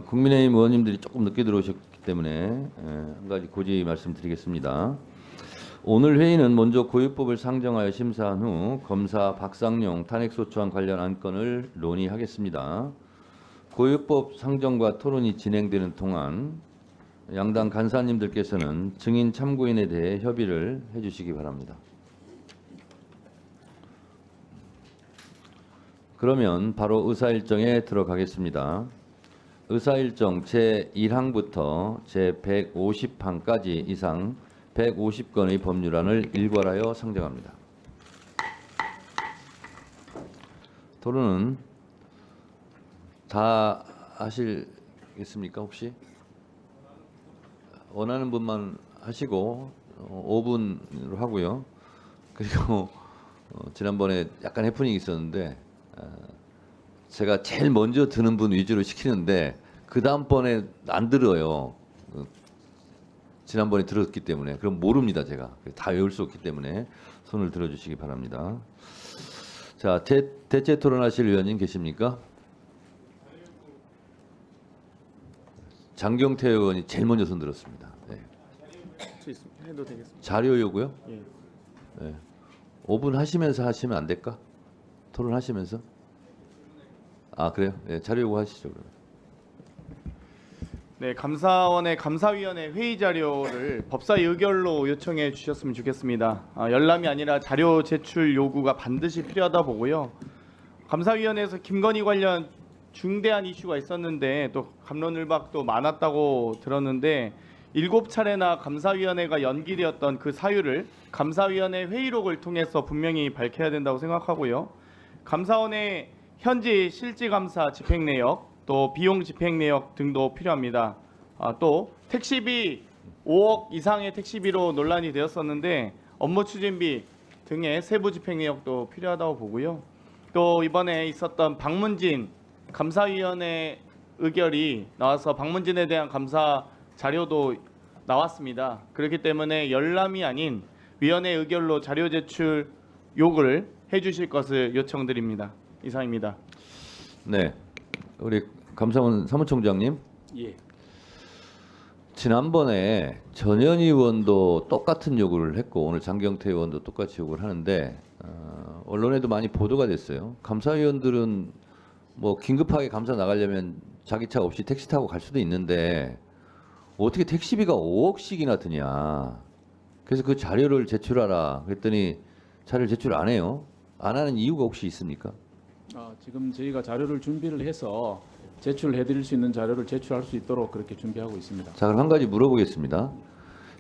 국민의힘 의원님들이 조금 늦게 들어오셨기 때문에 한 가지 고지 말씀드리겠습니다. 오늘 회의는 먼저 고유법을 상정하여 심사한 후 검사 박상용 탄핵소추안 관련 안건을 논의하겠습니다. 고유법 상정과 토론이 진행되는 동안 양당 간사님들께서는 증인 참고인에 대해 협의를 해주시기 바랍니다. 그러면 바로 의사일정에 들어가겠습니다. 의사일정 제1항부터 제150항까지 이상 150건의 법률안을 일괄하여 상정합니다. 토론은 다 하시겠습니까? 혹시? 원하는 분만 하시고 5분으로 하고요. 그리고 지난번에 약간 해프닝이 있었는데 제가 제일 먼저 드는 분 위주로 시키는데 그 다음번에 안 들어요. 지난번에 들었기 때문에. 그럼 모릅니다. 제가 다 외울 수 없기 때문에 손을 들어주시기 바랍니다. 자, 대체 토론하실 의원님 계십니까? 장경태 의원이 제일 먼저 손 들었습니다. 네. 해도 되겠습니다. 자료 요구요? 예. 네. 5분 하시면서 하시면 안 될까? 토론하시면서? 아, 그래요? 네, 자료 요구하시죠. 그러면. 네, 감사원의 감사위원회 회의 자료를 법사위 의결로 요청해 주셨으면 좋겠습니다. 열람이 아니라 자료 제출 요구가 반드시 필요하다 보고요. 감사위원회에서 김건희 관련 중대한 이슈가 있었는데 또 갑론을박도 많았다고 들었는데 7차례나 감사위원회가 연기되었던 그 사유를 감사위원회 회의록을 통해서 분명히 밝혀야 된다고 생각하고요. 감사원의 현지 실지감사 집행 내역, 또 비용 집행 내역 등도 필요합니다. 또 택시비 5억 이상의 택시비로 논란이 되었었는데 업무 추진비 등의 세부 집행 내역도 필요하다고 보고요. 또 이번에 있었던 박문진 감사위원회 의결이 나와서 박문진에 대한 감사 자료도 나왔습니다. 그렇기 때문에 열람이 아닌 위원회 의결로 자료 제출 요구를 해주실 것을 요청드립니다. 이상입니다. 네, 우리 감사원 사무총장님. 예. 지난번에 전현희 의원도 똑같은 요구를 했고 오늘 장경태 의원도 똑같이 요구를 하는데 언론에도 많이 보도가 됐어요. 감사위원들은 뭐 긴급하게 감사 나가려면 자기 차 없이 택시 타고 갈 수도 있는데 어떻게 택시비가 5억씩이나 드냐. 그래서 그 자료를 제출하라 그랬더니 자료를 제출 안 해요. 안 하는 이유가 혹시 있습니까? 지금 저희가 자료를 준비를 해서 제출해드릴 수 있는 자료를 제출할 수 있도록 그렇게 준비하고 있습니다. 자, 그럼 한 가지 물어보겠습니다.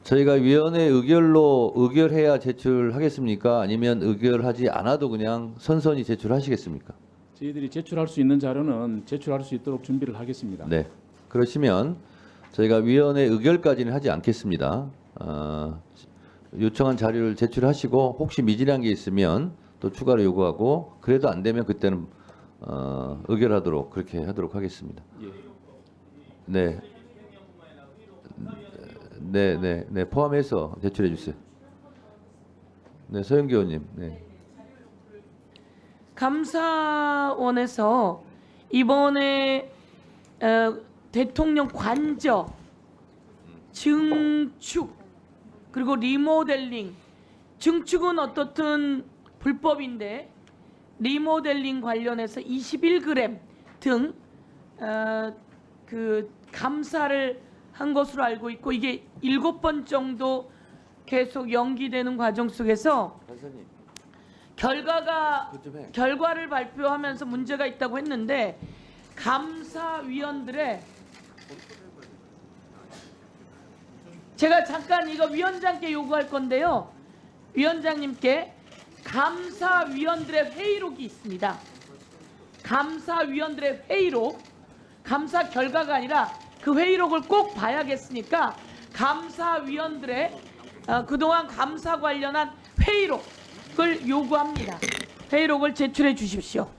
저희가 위원회 의결로 의결해야 제출하겠습니까? 아니면 의결하지 않아도 그냥 선선히 제출하시겠습니까? 저희들이 제출할 수 있는 자료는 제출할 수 있도록 준비를 하겠습니다. 네. 그러시면 저희가 위원회 의결까지는 하지 않겠습니다. 요청한 자료를 제출하시고 혹시 미진한 게 있으면 또 추가로 요구하고 그래도 안 되면 그때는 의결하도록 그렇게 하도록 하겠습니다. 예. 네. 네, 포함해서 제출해 주세요. 네, 서영기 의원님. 네. 감사원에서 이번에 대통령 관저, 증축, 그리고 리모델링, 증축은 어떻든 불법인데 리모델링 관련해서 21g 등 그 감사를 한 것으로 알고 있고 이게 7번 정도 계속 연기되는 과정 속에서 결과를 발표하면서 문제가 있다고 했는데 감사위원들의 제가 잠깐 이거 위원장께 요구할 건데요. 위원장님께 감사위원들의 회의록이 있습니다. 감사위원들의 회의록, 감사 결과가 아니라 그 회의록을 꼭 봐야겠으니까 감사위원들의 그동안 감사 관련한 회의록을 요구합니다. 회의록을 제출해 주십시오.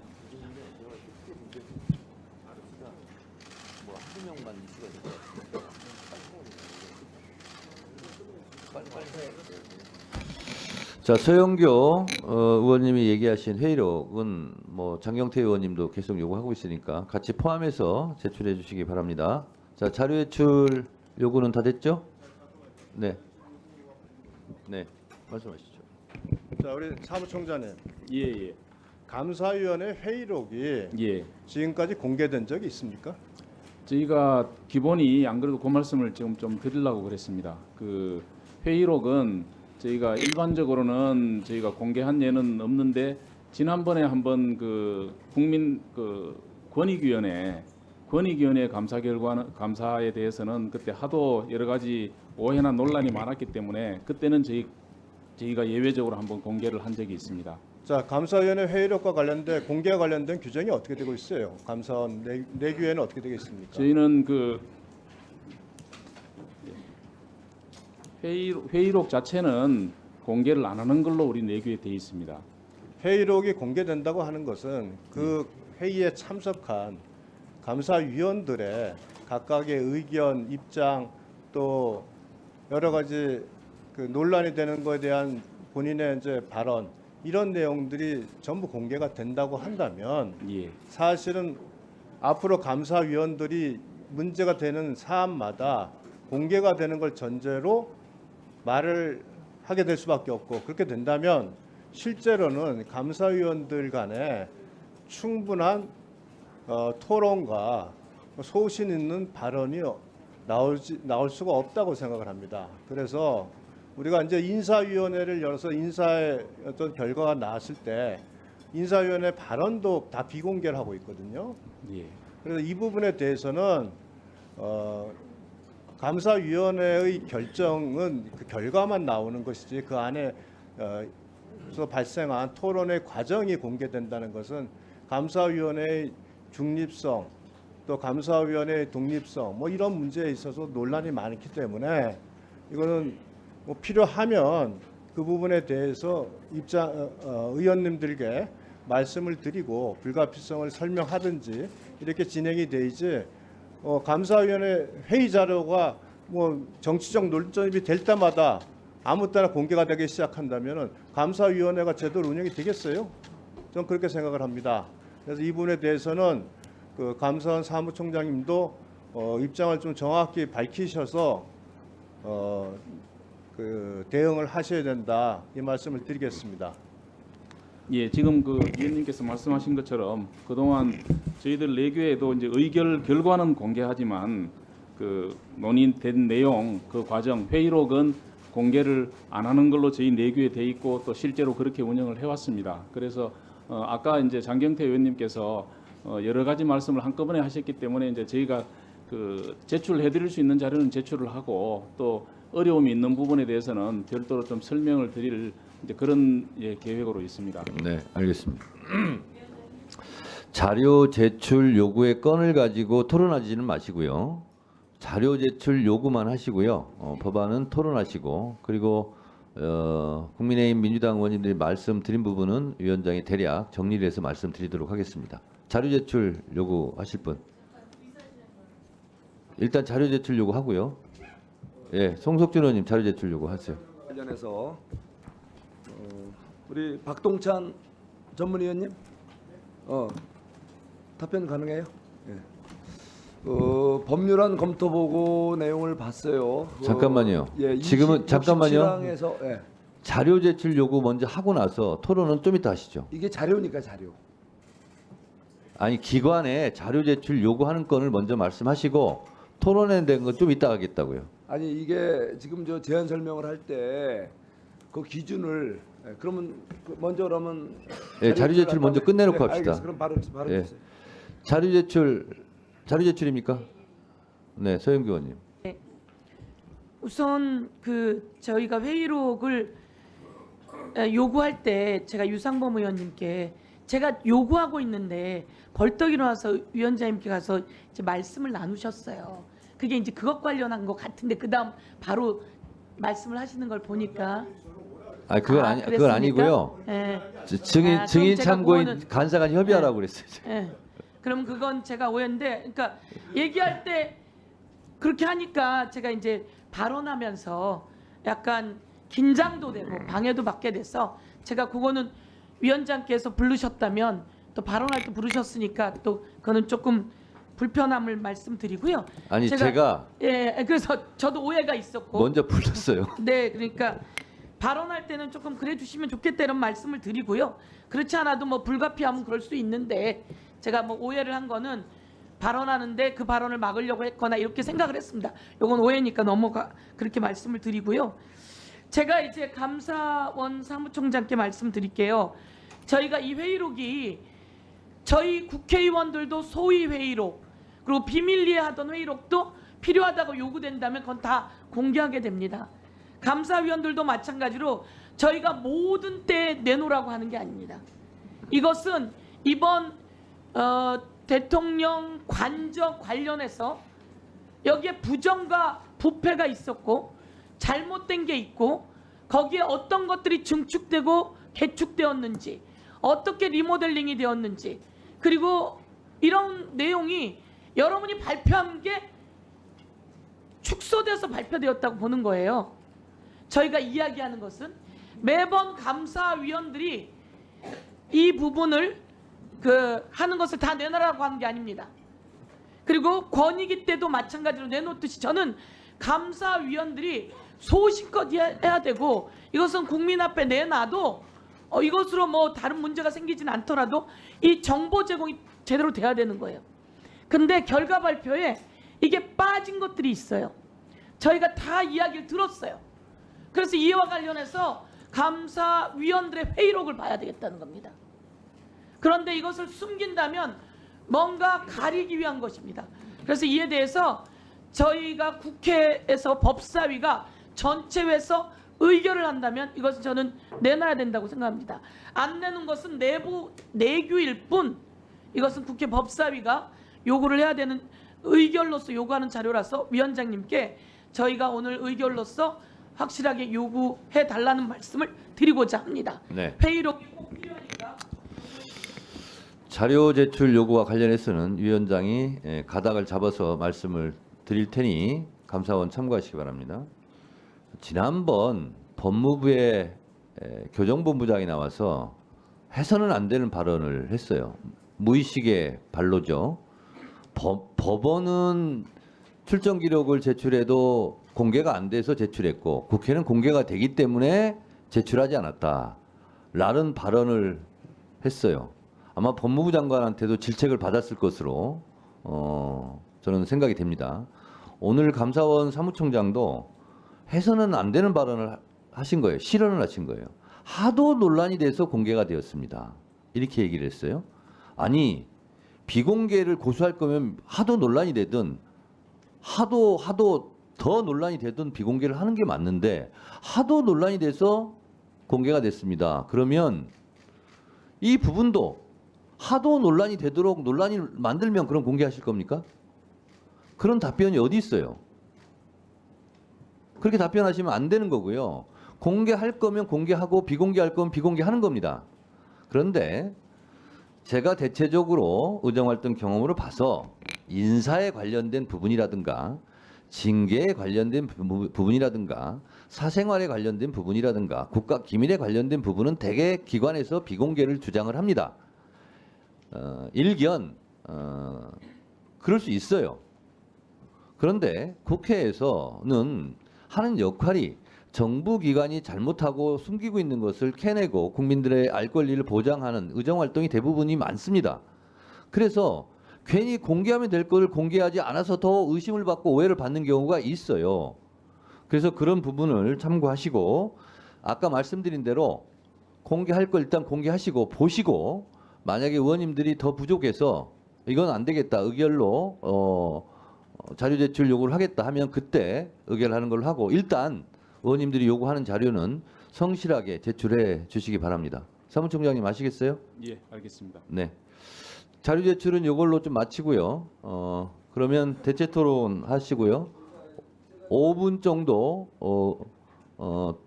자, 서영교 의원님이 얘기하신 회의록은 뭐 장경태 의원님도 계속 요구하고 있으니까 같이 포함해서 제출해 주시기 바랍니다. 자, 자료 제출 요구는 다 됐죠? 네. 네. 말씀하시죠. 자, 우리 사무총장님, 예. 감사위원회 회의록이 예. 지금까지 공개된 적이 있습니까? 저희가 기본이 안 그래도 그 말씀을 지금 좀 드리려고 그랬습니다. 그 회의록은 저희가 일반적으로는 저희가 공개한 예는 없는데 지난번에 한번 그 국민 그 권익위원회 감사 결과는 감사에 대해서는 그때 하도 여러 가지 오해나 논란이 많았기 때문에 그때는 저희가 예외적으로 한번 공개를 한 적이 있습니다. 자, 감사위원회 회의록과 관련된 공개와 관련된 규정이 어떻게 되고 있어요? 감사원 내규에는 어떻게 되겠습니까? 저희는 그 회의록 자체는 공개를 안 하는 걸로 우리 내규에 되어 있습니다. 회의록이 공개된다고 하는 것은 그 회의에 참석한 감사위원들의 각각의 의견, 입장 또 여러 가지 그 논란이 되는 것에 대한 본인의 이제 발언 이런 내용들이 전부 공개가 된다고 한다면 예. 사실은 앞으로 감사위원들이 문제가 되는 사안마다 공개가 되는 걸 전제로 말을 하게 될 수밖에 없고 그렇게 된다면 실제로는 감사위원들 간에 충분한 토론과 소신 있는 발언이 나올 수가 없다고 생각을 합니다. 그래서 우리가 이제 인사위원회를 열어서 인사의 어떤 결과가 나왔을 때 인사위원회 발언도 다 비공개를 하고 있거든요. 예. 그래서 이 부분에 대해서는 감사위원회의 결정은 그 결과만 나오는 것이지 그 안에 서 발생한 토론의 과정이 공개된다는 것은 감사위원회의 중립성 또 감사위원회의 독립성 뭐 이런 문제에 있어서 논란이 많기 때문에 이거는 뭐 필요하면 그 부분에 대해서 의원님들께 말씀을 드리고 불가피성을 설명하든지 이렇게 진행이 되지 감사위원회 회의 자료가 뭐 정치적 논점이 될 때마다 아무 때나 공개가 되기 시작한다면은 감사위원회가 제대로 운영이 되겠어요? 저는 그렇게 생각을 합니다. 그래서 이 부분에 대해서는 그 감사원 사무총장님도 입장을 좀 정확히 밝히셔서 그 대응을 하셔야 된다 이 말씀을 드리겠습니다. 예, 지금 그 위원님께서 말씀하신 것처럼 그동안 저희들 내규에도 이제 의결 결과는 공개하지만 그 논의된 내용, 그 과정, 회의록은 공개를 안 하는 걸로 저희 내규에 돼 있고 또 실제로 그렇게 운영을 해왔습니다. 그래서 아까 이제 장경태 의원님께서 여러 가지 말씀을 한꺼번에 하셨기 때문에 이제 저희가 그 제출해드릴 수 있는 자료는 제출을 하고 또 어려움이 있는 부분에 대해서는 별도로 좀 설명을 드릴 이제 그런 계획으로 있습니다. 네, 알겠습니다. 자료 제출 요구의 건을 가지고 토론하지는 마시고요. 자료 제출 요구만 하시고요. 법안은 토론하시고 그리고 국민의힘 민주당 의원님들이 말씀드린 부분은 위원장이 대략 정리를 해서 말씀드리도록 하겠습니다. 자료 제출 요구하실 분. 일단 자료 제출 요구하고요. 예, 송석준 의원님 자료 제출 요구하세요. 관련해서 우리 박동찬 전문위원님 답변 가능해요? 예. 법률안 검토 보고 내용을 봤어요. 잠깐만요. 예, 지금은 잠깐만요. 67항에서 예. 자료 제출 요구 먼저 하고 나서 토론은 좀 이따 하시죠. 이게 자료니까 자료. 아니 기관에 자료 제출 요구하는 건을 먼저 말씀하시고 토론에 대한 건 좀 이따 하겠다고요. 아니 이게 지금 저 제안 설명을 할 때 그 기준을 그러면 먼저 그러면 예, 자료 제출 먼저 끝내놓고 합시다. 알겠어. 그럼 바로 예. 주세요. 자료 제출입니까? 네, 서영규 의원님. 우선 그 저희가 회의록을 요구할 때 제가 유상범 의원님께 제가 요구하고 있는데 벌떡 일어나서 위원장님께 가서 이제 말씀을 나누셨어요. 그게 이제 그것 관련한 것 같은데 그다음 바로 말씀을 하시는 걸 보니까 아, 그건 그건 아니고요. 예. 증인 그럼 제가 참고인 그거는- 간사간 협의하라고 그랬어요. 예. 그럼 그건 제가 오해인데, 그러니까 얘기할 때 그렇게 하니까 제가 이제 발언하면서 약간 긴장도 되고 방해도 받게 돼서 제가 그거는 위원장께서 부르셨다면 또 발언할 때 부르셨으니까 또 그거는 조금 불편함을 말씀드리고요. 아니 제가 예, 그래서 저도 오해가 있었고 먼저 불렀어요. 네, 그러니까 발언할 때는 조금 그래 주시면 좋겠다 이런 말씀을 드리고요. 그렇지 않아도 뭐 불가피하면 그럴 수 있는데 제가 뭐 오해를 한 거는 발언하는데 그 발언을 막으려고 했거나 이렇게 생각을 했습니다. 요건 오해니까 넘어가 그렇게 말씀을 드리고요. 제가 이제 감사원 사무총장께 말씀드릴게요. 저희가 이 회의록이 저희 국회의원들도 소위 회의록 그리고 비밀리에 하던 회의록도 필요하다고 요구된다면 그건 다 공개하게 됩니다. 감사위원들도 마찬가지로 저희가 모든 때에 내놓으라고 하는 게 아닙니다. 이것은 이번 대통령 관저 관련해서 여기에 부정과 부패가 있었고 잘못된 게 있고 거기에 어떤 것들이 증축되고 개축되었는지 어떻게 리모델링이 되었는지 그리고 이런 내용이 여러분이 발표한 게 축소돼서 발표되었다고 보는 거예요. 저희가 이야기하는 것은 매번 감사위원들이 이 부분을 하는 것을 다 내놔라고 하는 게 아닙니다. 그리고 권익위 때도 마찬가지로 내놓듯이 저는 감사위원들이 소신껏 해야 되고 이것은 국민 앞에 내놔도 이것으로 뭐 다른 문제가 생기지는 않더라도 이 정보 제공이 제대로 돼야 되는 거예요. 근데 결과 발표에 이게 빠진 것들이 있어요. 저희가 다 이야기를 들었어요. 그래서 이와 관련해서 감사위원들의 회의록을 봐야 되겠다는 겁니다. 그런데 이것을 숨긴다면 뭔가 가리기 위한 것입니다. 그래서 이에 대해서 저희가 국회에서 법사위가 전체회에서 의결을 한다면 이것은 저는 내놔야 된다고 생각합니다. 안 내는 것은 내부 내규일 뿐 이것은 국회 법사위가 요구를 해야 되는 의결로서 요구하는 자료라서 위원장님께 저희가 오늘 의결로서 확실하게 요구해 달라는 말씀을 드리고자 합니다. 네. 회의록이 꼭 필요하니까. 자료 제출 요구와 관련해서는 위원장이 가닥을 잡아서 말씀을 드릴 테니 감사원 참고하시기 바랍니다. 지난번 법무부의 교정본부장이 나와서 해서는 안 되는 발언을 했어요. 무의식의 발로죠. 법원은 출정 기록을 제출해도 공개가 안 돼서 제출했고 국회는 공개가 되기 때문에 제출하지 않았다라는 발언을 했어요. 아마 법무부 장관한테도 질책을 받았을 것으로 저는 생각이 됩니다. 오늘 감사원 사무총장도 해서는 안 되는 발언을 하신 거예요. 실언을 하신 거예요. 하도 논란이 돼서 공개가 되었습니다. 이렇게 얘기를 했어요. 아니 비공개를 고수할 거면 하도 논란이 되든 하도 더 논란이 되든 비공개를 하는 게 맞는데 하도 논란이 돼서 공개가 됐습니다. 그러면 이 부분도 하도 논란이 되도록 논란이 만들면 그럼 공개하실 겁니까? 그런 답변이 어디 있어요? 그렇게 답변하시면 안 되는 거고요. 공개할 거면 공개하고 비공개할 거면 비공개하는 겁니다. 그런데 제가 대체적으로 의정활동 경험으로 봐서 인사에 관련된 부분이라든가 징계에 관련된 부분이라든가 사생활에 관련된 부분이라든가 국가 기밀에 관련된 부분은 대개 기관에서 비공개를 주장을 합니다. 일견 그럴 수 있어요. 그런데 국회에서는 하는 역할이 정부 기관이 잘못하고 숨기고 있는 것을 캐내고 국민들의 알 권리를 보장하는 의정활동이 대부분이 많습니다. 그래서 괜히 공개하면 될 것을 공개하지 않아서 더 의심을 받고 오해를 받는 경우가 있어요. 그래서 그런 부분을 참고하시고 아까 말씀드린 대로 공개할 걸 일단 공개하시고 보시고 만약에 의원님들이 더 부족해서 이건 안 되겠다 의결로 자료 제출 요구를 하겠다 하면 그때 의결하는 걸로 하고 일단 의원님들이 요구하는 자료는 성실하게 제출해 주시기 바랍니다. 사무총장님 아시겠어요? 예, 알겠습니다. 네. 자료 제출은 이걸로 좀 마치고요. 그러면 대체 토론 하시고요. 5분 정도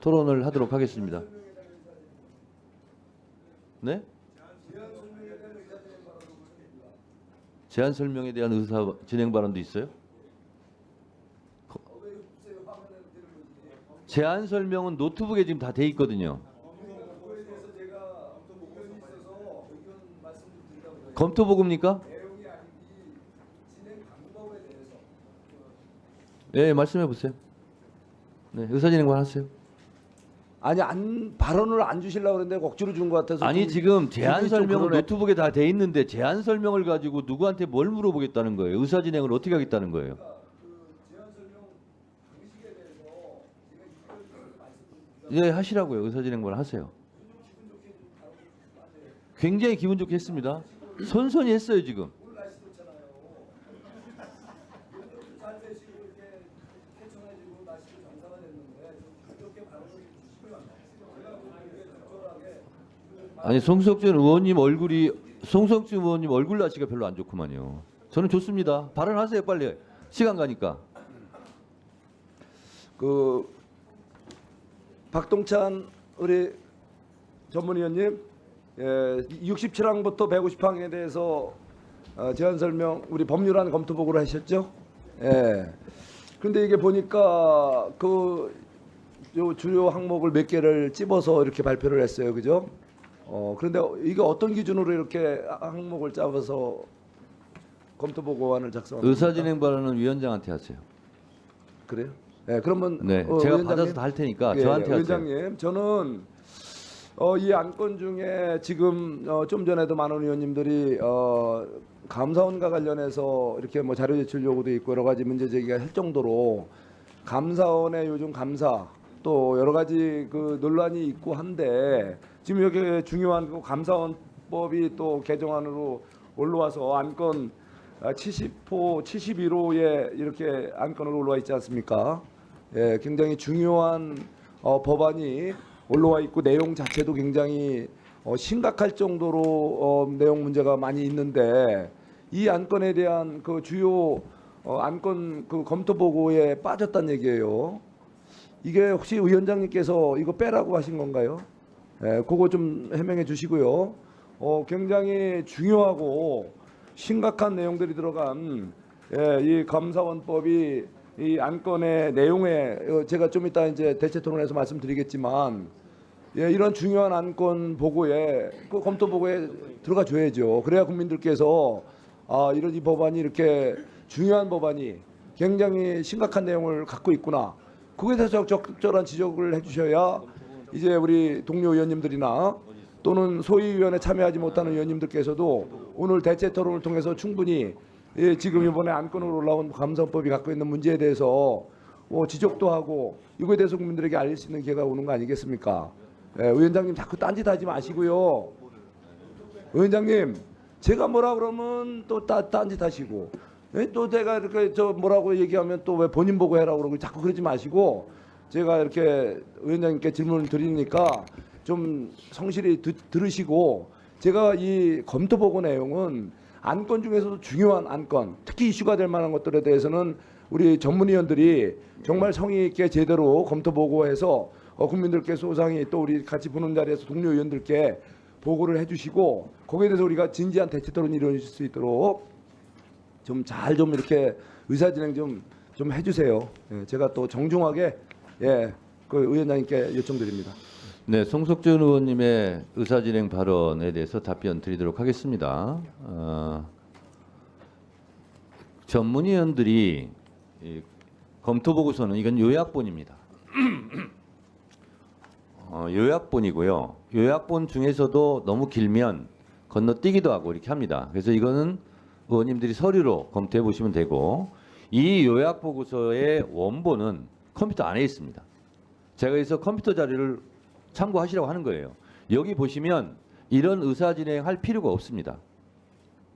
토론을 하도록 하겠습니다. 네? 제안 설명에 대한 의사 진행 발언도 있어요? 제안 설명은 노트북에 지금 다 돼 있거든요. 검토 보고입니까? 예, 말씀해 보세요. 네, 의사진행관 하세요. 아니 발언을 안 주시려고 그랬는데 억지로 준 것 같아서. 아니 좀 지금 제안 기분이 좀 설명은 그러네. 노트북에 다 돼 있는데 제안 설명을 가지고 누구한테 뭘 물어보겠다는 거예요? 의사 진행을 어떻게 하겠다는 거예요? 예, 하시라고요. 의사 진행을 하세요. 굉장히 기분 좋게 했습니다. 선선히 했어요 지금. 아니 송석준 의원님 얼굴 날씨가 별로 안 좋구만요. 저는 좋습니다. 발언하세요 빨리. 시간 가니까. 그 박동찬 우리 전문위원님, 67항부터 150항에 대해서 제안 설명 우리 법률안 검토 보고를 하셨죠? 예. 근데 이게 보니까 그 요 주요 항목을 몇 개를 찝어서 이렇게 발표를 했어요, 그죠? 그런데 이게 어떤 기준으로 이렇게 항목을 짜서 검토 보고안을 작성합니까? 의사 진행 발언은 위원장한테 하세요. 그래요? 네, 그러면 네, 제가 받아서 다 할 테니까 저한테 하세요. 위원장님, 저는 이 안건 중에 지금 좀 전에도 많은 의원님들이 감사원과 관련해서 이렇게 뭐 자료 제출 요구도 있고 여러 가지 문제 제기가 할 정도로 감사원의 요즘 감사 또 여러 가지 그 논란이 있고 한데 지금 여기 중요한 그 감사원법이 또 개정안으로 올라와서 안건 70호, 71호에 이렇게 안건으로 올라와 있지 않습니까? 예, 굉장히 중요한 법안이 올라와 있고 내용 자체도 굉장히 심각할 정도로 내용 문제가 많이 있는데 이 안건에 대한 그 주요 안건 그 검토 보고에 빠졌다는 얘기예요. 이게 혹시 위원장님께서 이거 빼라고 하신 건가요? 예, 그거 좀 해명해 주시고요. 굉장히 중요하고 심각한 내용들이 들어간 이 감사원법이 이 안건의 내용에 제가 좀 이따 이제 대체 토론에서 말씀드리겠지만 이런 중요한 안건 보고에 그 검토 보고에 들어가 줘야죠. 그래야 국민들께서 이런 이 법안이 이렇게 중요한 법안이 굉장히 심각한 내용을 갖고 있구나. 그거에 대해서 적절한 지적을 해주셔야 이제 우리 동료 의원님들이나 또는 소위위원회 참여하지 못하는 의원님들께서도 오늘 대체 토론을 통해서 충분히 지금 이번에 안건으로 올라온 감사원법이 갖고 있는 문제에 대해서 지적도 하고 이거에 대해서 국민들에게 알릴 수 있는 기회가 오는 거 아니겠습니까? 위원장님 자꾸 딴짓하지 마시고요. 위원장님 제가 뭐라 그러면 또 딴짓하시고 또 제가 이렇게 저 뭐라고 얘기하면 또 왜 본인 보고 해라고 그러고 자꾸 그러지 마시고 제가 이렇게 위원장님께 질문을 드리니까 좀 성실히 들으시고 제가 이 검토 보고 내용은 안건 중에서도 중요한 안건 특히 이슈가 될 만한 것들에 대해서는 우리 전문위원들이 정말 성의 있게 제대로 검토 보고해서 국민들께 소상히 또 우리 같이 보는 자리에서 동료 의원들께 보고를 해주시고 거기에 대해서 우리가 진지한 대체 토론이 이루어질 수 있도록 좀 잘 좀 이렇게 의사 진행 좀 해주세요. 제가 또 정중하게 그 위원장님께 요청드립니다. 네, 송석준 의원님의 의사 진행 발언에 대해서 답변 드리도록 하겠습니다. 전문위원들이 검토 보고서는 이건 요약본입니다. 요약본이고요. 요약본 중에서도 너무 길면 건너뛰기도 하고 이렇게 합니다. 그래서 이거는 의원님들이 서류로 검토해 보시면 되고 이 요약 보고서의 원본은 컴퓨터 안에 있습니다. 제가 그래서 컴퓨터 자료를 참고하시라고 하는 거예요. 여기 보시면 이런 의사 진행할 필요가 없습니다.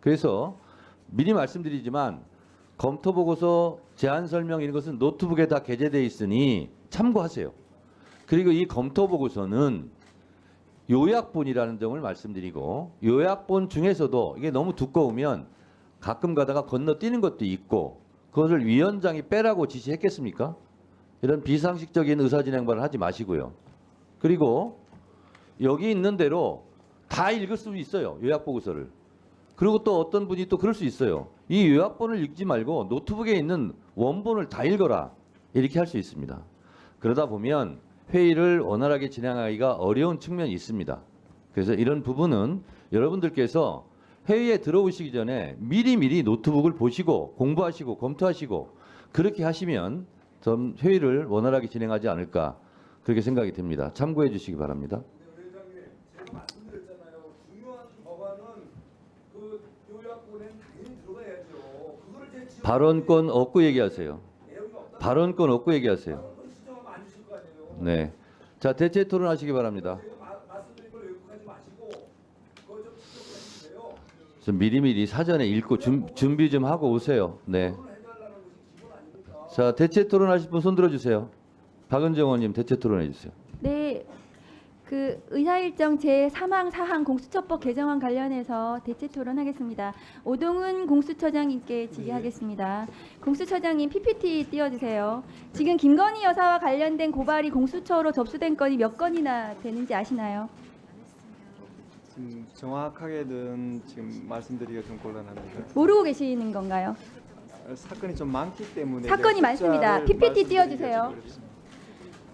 그래서 미리 말씀드리지만 검토 보고서 제안 설명 이런 것은 노트북에 다 게재되어 있으니 참고하세요. 그리고 이 검토 보고서는 요약본이라는 점을 말씀드리고 요약본 중에서도 이게 너무 두꺼우면 가끔 가다가 건너뛰는 것도 있고 그것을 위원장이 빼라고 지시했겠습니까? 이런 비상식적인 의사진행발을 하지 마시고요. 그리고 여기 있는 대로 다 읽을 수 있어요. 요약보고서를. 그리고 또 어떤 분이 또 그럴 수 있어요. 이 요약본을 읽지 말고 노트북에 있는 원본을 다 읽어라. 이렇게 할 수 있습니다. 그러다 보면 회의를 원활하게 진행하기가 어려운 측면이 있습니다. 그래서 이런 부분은 여러분들께서 회의에 들어오시기 전에 미리 노트북을 보시고 공부하시고 검토하시고 그렇게 하시면 좀 회의를 원활하게 진행하지 않을까 그렇게 생각이 듭니다. 참고해 주시기 바랍니다. 회장님, 제가 말씀드렸잖아요. 중요한 법안은 그 요약본에 당연히 들어가야죠. 그거를 제 지원 발언권 얻고 얘기하세요. 내용이 없다. 발언권 얻고 얘기하세요. 그건 시정하면 안 주실 거 아니에요. 네. 자, 대체 토론하시기 바랍니다. 제가 말씀드린 걸 왜곡하지 마시고 그거 좀 지적을 해주세요. 좀 미리 사전에 읽고 준비 좀 하고 오세요. 네. 해달라는 것이 기본 아닙니까? 자, 대체 토론하실 분 손 들어주세요. 박은정 의원님 대체 토론해 주세요. 네, 그 의사일정 제3항 4항 공수처법 개정안 관련해서 대체 토론하겠습니다. 오동훈 공수처장님께 질의하겠습니다. 공수처장님 PPT 띄워주세요. 지금 김건희 여사와 관련된 고발이 공수처로 접수된 건이 몇 건이나 되는지 아시나요? 지금 정확하게는 지금 말씀드리기가 좀 곤란합니다. 모르고 계시는 건가요? 사건이 좀 많기 때문에 사건이 제가 많습니다. 숫자를 PPT 말씀드리기가 띄워주세요. 좀 어렵습니다.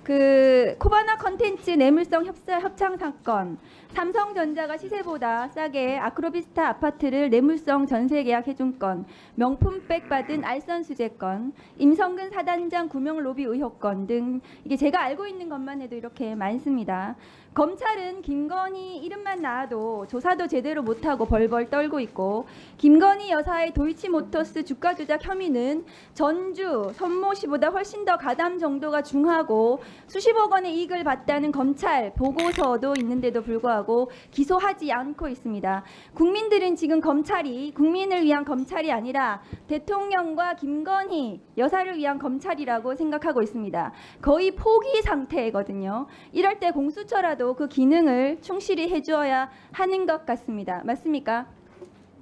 그 코바나 컨텐츠 뇌물성 협찬 사건, 삼성전자가 시세보다 싸게 아크로비스타 아파트를 뇌물성 전세 계약 해준 건, 명품백 받은 알선 수재 건, 임성근 사단장 구명 로비 의혹 건 등 이게 제가 알고 있는 것만 해도 이렇게 많습니다. 검찰은 김건희 이름만 나와도 조사도 제대로 못하고 벌벌 떨고 있고, 김건희 여사의 도이치모터스 주가 조작 혐의는 전주 손모씨보다 훨씬 더 가담 정도가 중하고 수십억 원의 이익을 봤다는 검찰 보고서도 있는데도 불구하고 기소하지 않고 있습니다. 국민들은 지금 검찰이 국민을 위한 검찰이 아니라 대통령과 김건희 여사를 위한 검찰이라고 생각하고 있습니다. 거의 포기 상태거든요. 이럴 때 공수처라도 그 기능을 충실히 해주어야 하는 것 같습니다. 맞습니까?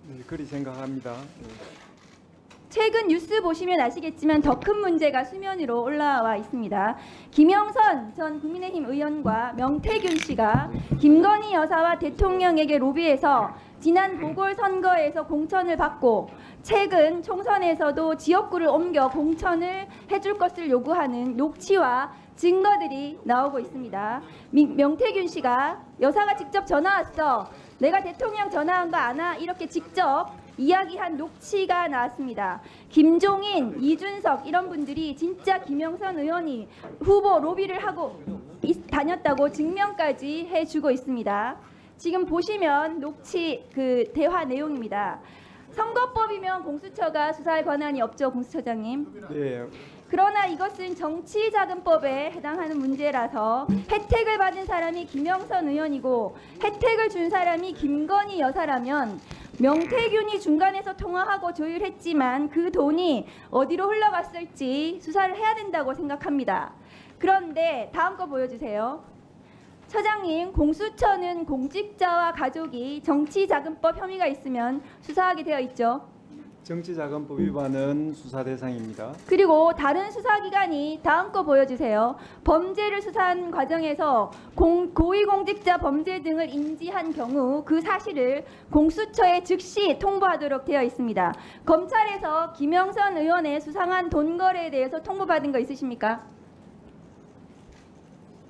네, 그리 생각합니다. 네. 최근 뉴스 보시면 아시겠지만 더 큰 문제가 수면 위로 올라와 있습니다. 김영선 전 국민의힘 의원과 명태균 씨가 김건희 여사와 대통령에게 로비해서 지난 보궐선거에서 공천을 받고 최근 총선에서도 지역구를 옮겨 공천을 해줄 것을 요구하는 녹취와 증거들이 나오고 있습니다. 명태균 씨가 여사가 직접 전화 왔어. 내가 대통령 전화한 거 아나? 이렇게 직접 이야기한 녹취가 나왔습니다. 김종인, 이준석 이런 분들이 진짜 김영선 의원이 후보 로비를 하고 다녔다고 증명까지 해주고 있습니다. 지금 보시면 녹취 그 대화 내용입니다. 선거법이면 공수처가 수사할 권한이 없죠, 공수처장님. 네, 그러나 이것은 정치자금법에 해당하는 문제라서 혜택을 받은 사람이 김영선 의원이고 혜택을 준 사람이 김건희 여사라면 명태균이 중간에서 통화하고 조율했지만 그 돈이 어디로 흘러갔을지 수사를 해야 된다고 생각합니다. 그런데 다음 거 보여주세요. 처장님, 공수처는 공직자와 가족이 정치자금법 혐의가 있으면 수사하게 되어 있죠. 정치자금법 위반은 수사 대상입니다. 그리고 다른 수사기관이 다음 거 보여주세요. 범죄를 수사한 과정에서 고위공직자 범죄 등을 인지한 경우 그 사실을 공수처에 즉시 통보하도록 되어 있습니다. 검찰에서 김영선 의원의 수상한 돈 거래에 대해서 통보받은 거 있으십니까?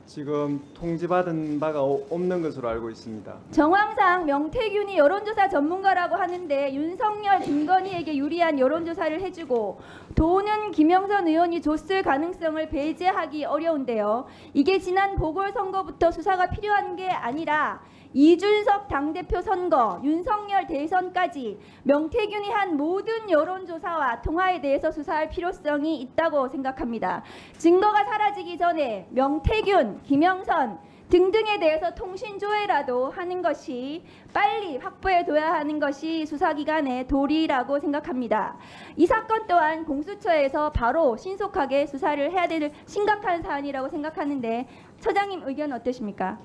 지금 통지받은 바가 없는 것으로 알고 있습니다. 정황상 명태균이 여론조사 전문가라고 하는데 윤석열, 김건희에게 유리한 여론조사를 해주고 돈은 김영선 의원이 줬을 가능성을 배제하기 어려운데요. 이게 지난 보궐선거부터 수사가 필요한 게 아니라 이준석 당대표 선거, 윤석열 대선까지 명태균이 한 모든 여론조사와 통화에 대해서 수사할 필요성이 있다고 생각합니다. 증거가 사라지기 전에 명태균, 김영선 등등에 대해서 통신조회라도 하는 것이 빨리 확보해둬야 하는 것이 수사기관의 도리라고 생각합니다. 이 사건 또한 공수처에서 바로 신속하게 수사를 해야 되는 심각한 사안이라고 생각하는데 처장님 의견 어떠십니까?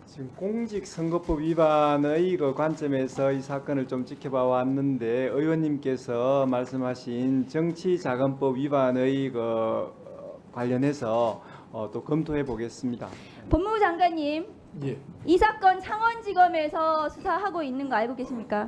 지금 공직선거법 위반의 그 관점에서 이 사건을 좀 지켜봐 왔는데 의원님께서 말씀하신 정치자금법 위반의 그 관련해서 또 검토해 보겠습니다. 법무부 장관님, 예. 이 사건 창원지검에서 수사하고 있는 거 알고 계십니까?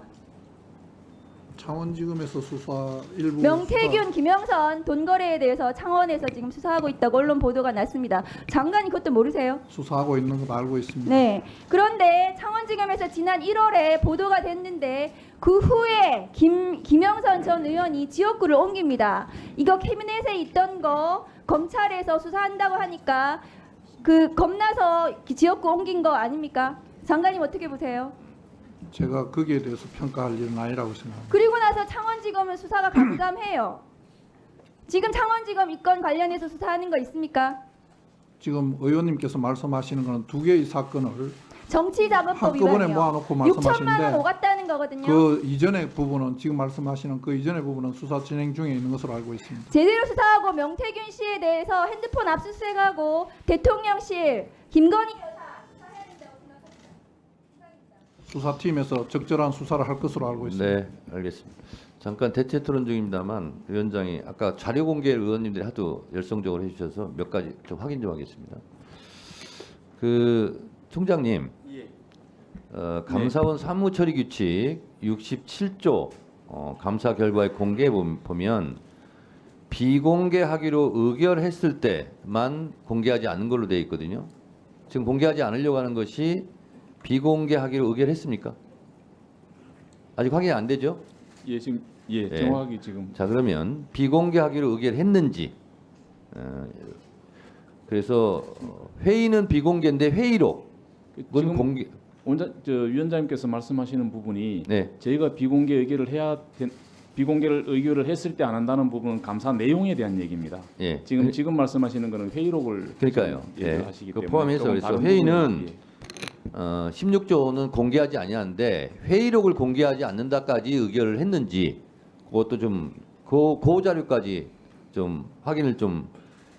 창원지검에서 수사 일부 명태균, 김영선 돈 거래에 대해서 창원에서 지금 수사하고 있다고 언론 보도가 났습니다. 장관이 그것도 모르세요? 수사하고 있는 거 알고 있습니다. 네. 그런데 창원지검에서 지난 1월에 보도가 됐는데 그 후에 김영선 전 의원이 지역구를 옮깁니다. 이거 캐비넷에 있던 거 검찰에서 수사한다고 하니까 그 겁나서 지역구 옮긴 거 아닙니까? 장관님 어떻게 보세요? 제가 거기에 대해서 평가할 일은 아니라고 생각합니다. 그리고 나서 창원지검은 수사가 감감해요. 지금 창원지검 이건 관련해서 수사하는 거 있습니까? 지금 의원님께서 말씀하시는 것은 두 개의 사건을 정치자금법 한꺼번에 위반이요. 모아놓고 6천만 원 말씀하시는데 오갔다는 거거든요. 그 이전의 부분은 지금 말씀하시는 그 이전의 부분은 수사 진행 중에 있는 것으로 알고 있습니다. 제대로 수사하고 명태균 씨에 대해서 핸드폰 압수수색하고 대통령실 김건희 여사 수사해야 된다고 생각합니다. 수사팀에서 적절한 수사를 할 것으로 알고 있습니다. 네, 알겠습니다. 잠깐 대체 토론 중입니다만 위원장이 아까 자료 공개를 의원님들이 하도 열성적으로 해주셔서 몇 가지 좀 확인 좀 하겠습니다. 그 총장님, 감사원 사무처리 규칙 67조 감사 결과의 공개 보면 비공개하기로 의결했을 때만 공개하지 않는 걸로 되어 있거든요. 지금 공개하지 않으려고 하는 것이 비공개하기로 의결했습니까? 아직 확인이 안 되죠? 예, 지금 네. 정확하게 지금 자, 그러면 비공개하기로 의결했는지, 그래서 회의는 비공개인데 회의록은 지금 공개. 위원장님께서 말씀하시는 부분이 네. 저희가 비공개 비공개를 의결을 했을 때 안 한다는 부분은 감사 내용에 대한 얘기입니다. 예. 지금 말씀하시는 거는 회의록을 그러니까요. 지금 예. 얘기하시기 그 때문에 포함해서 조금 그래서 다른 회의는 부분이, 예. 16조는 공개하지 아니하는데 회의록을 공개하지 않는다까지 의결을 했는지 그것도 좀 그 자료까지 좀 확인을 좀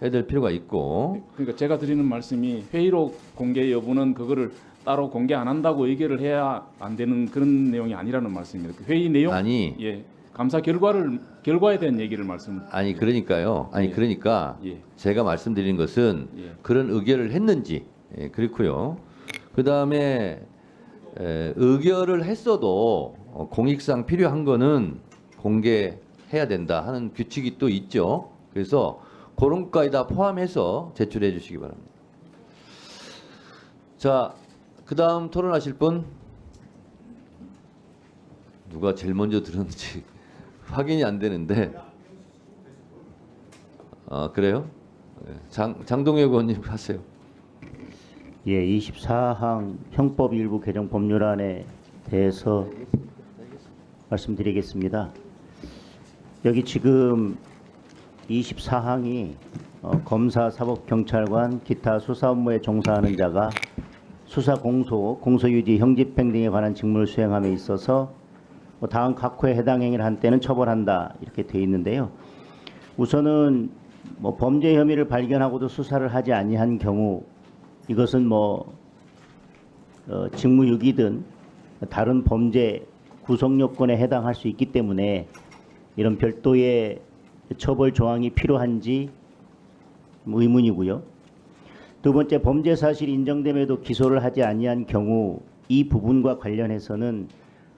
해야 될 필요가 있고. 그러니까 제가 드리는 말씀이 회의록 공개 여부는 그거를 따로 공개 안 한다고 의결을 해야 안 되는 그런 내용이 아니라는 말씀입니다. 그 회의 내용 아니. 예. 감사 결과에 대한 얘기를 아니 그러니까요. 아니 예. 그러니까 예. 제가 말씀드린 것은 예. 그런 의결을 했는지, 그렇고요. 그 다음에 의결을 했어도 공익상 필요한 거는 공개해야 된다 하는 규칙이 또 있죠. 그래서 그런 것까지 다 포함해서 제출해 주시기 바랍니다. 자, 그 다음 토론하실 분 누가 제일 먼저 들었는지 확인이 안 되는데. 그래요? 장동혁 의원님 하세요. 예, 24항 형법 일부 개정 법률안에 대해서 말씀드리겠습니다. 여기 지금 24항이 검사, 사법, 경찰관, 기타 수사 업무에 종사하는 자가 수사 공소, 공소유지, 형집행 등에 관한 직무를 수행함에 있어서 다음 각 호에 해당 행위를 한 때는 처벌한다 이렇게 돼 있는데요. 우선은 범죄 혐의를 발견하고도 수사를 하지 아니한 경우 이것은 직무유기든 다른 범죄 구성 요건에 해당할 수 있기 때문에 이런 별도의 처벌 조항이 필요한지 의문이고요. 두 번째, 범죄 사실이 인정됨에도 기소를 하지 아니한 경우 이 부분과 관련해서는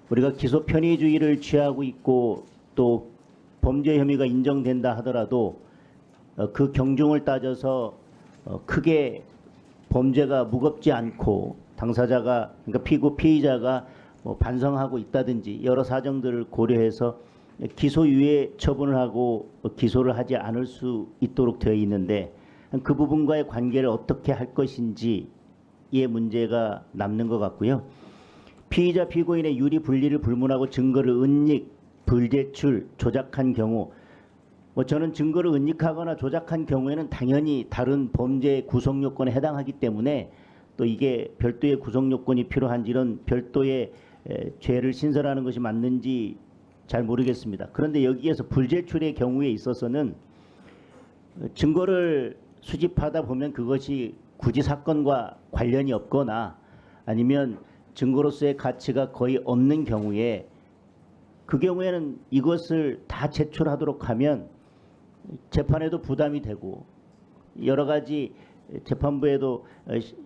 우리가 기소 편의주의를 취하고 있고 또 범죄 혐의가 인정된다 하더라도 그 경중을 따져서 크게 범죄가 무겁지 않고 당사자가 그러니까 피의자가 반성하고 있다든지 여러 사정들을 고려해서 기소유예 처분을 하고 기소를 하지 않을 수 있도록 되어 있는데 그 부분과의 관계를 어떻게 할 것인지의 문제가 남는 것 같고요. 피의자 피고인의 유리 분리를 불문하고 증거를 은닉, 불제출, 조작한 경우 저는 증거를 은닉하거나 조작한 경우에는 당연히 다른 범죄 구성 요건에 해당하기 때문에 또 이게 별도의 구성 요건이 필요한지 이런 별도의 죄를 신설하는 것이 맞는지 잘 모르겠습니다. 그런데 여기에서 불제출의 경우에 있어서는 증거를 수집하다 보면 그것이 굳이 사건과 관련이 없거나 아니면 증거로서의 가치가 거의 없는 경우에 그 경우에는 이것을 다 제출하도록 하면 재판에도 부담이 되고 여러 가지 재판부에도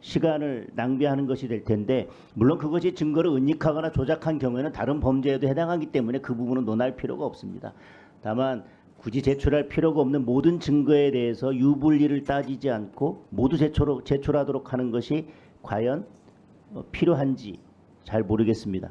시간을 낭비하는 것이 될 텐데, 물론 그것이 증거를 은닉하거나 조작한 경우에는 다른 범죄에도 해당하기 때문에 그 부분은 논할 필요가 없습니다. 다만 굳이 제출할 필요가 없는 모든 증거에 대해서 유불리를 따지지 않고 모두 제출하도록 하는 것이 과연 필요한지 잘 모르겠습니다.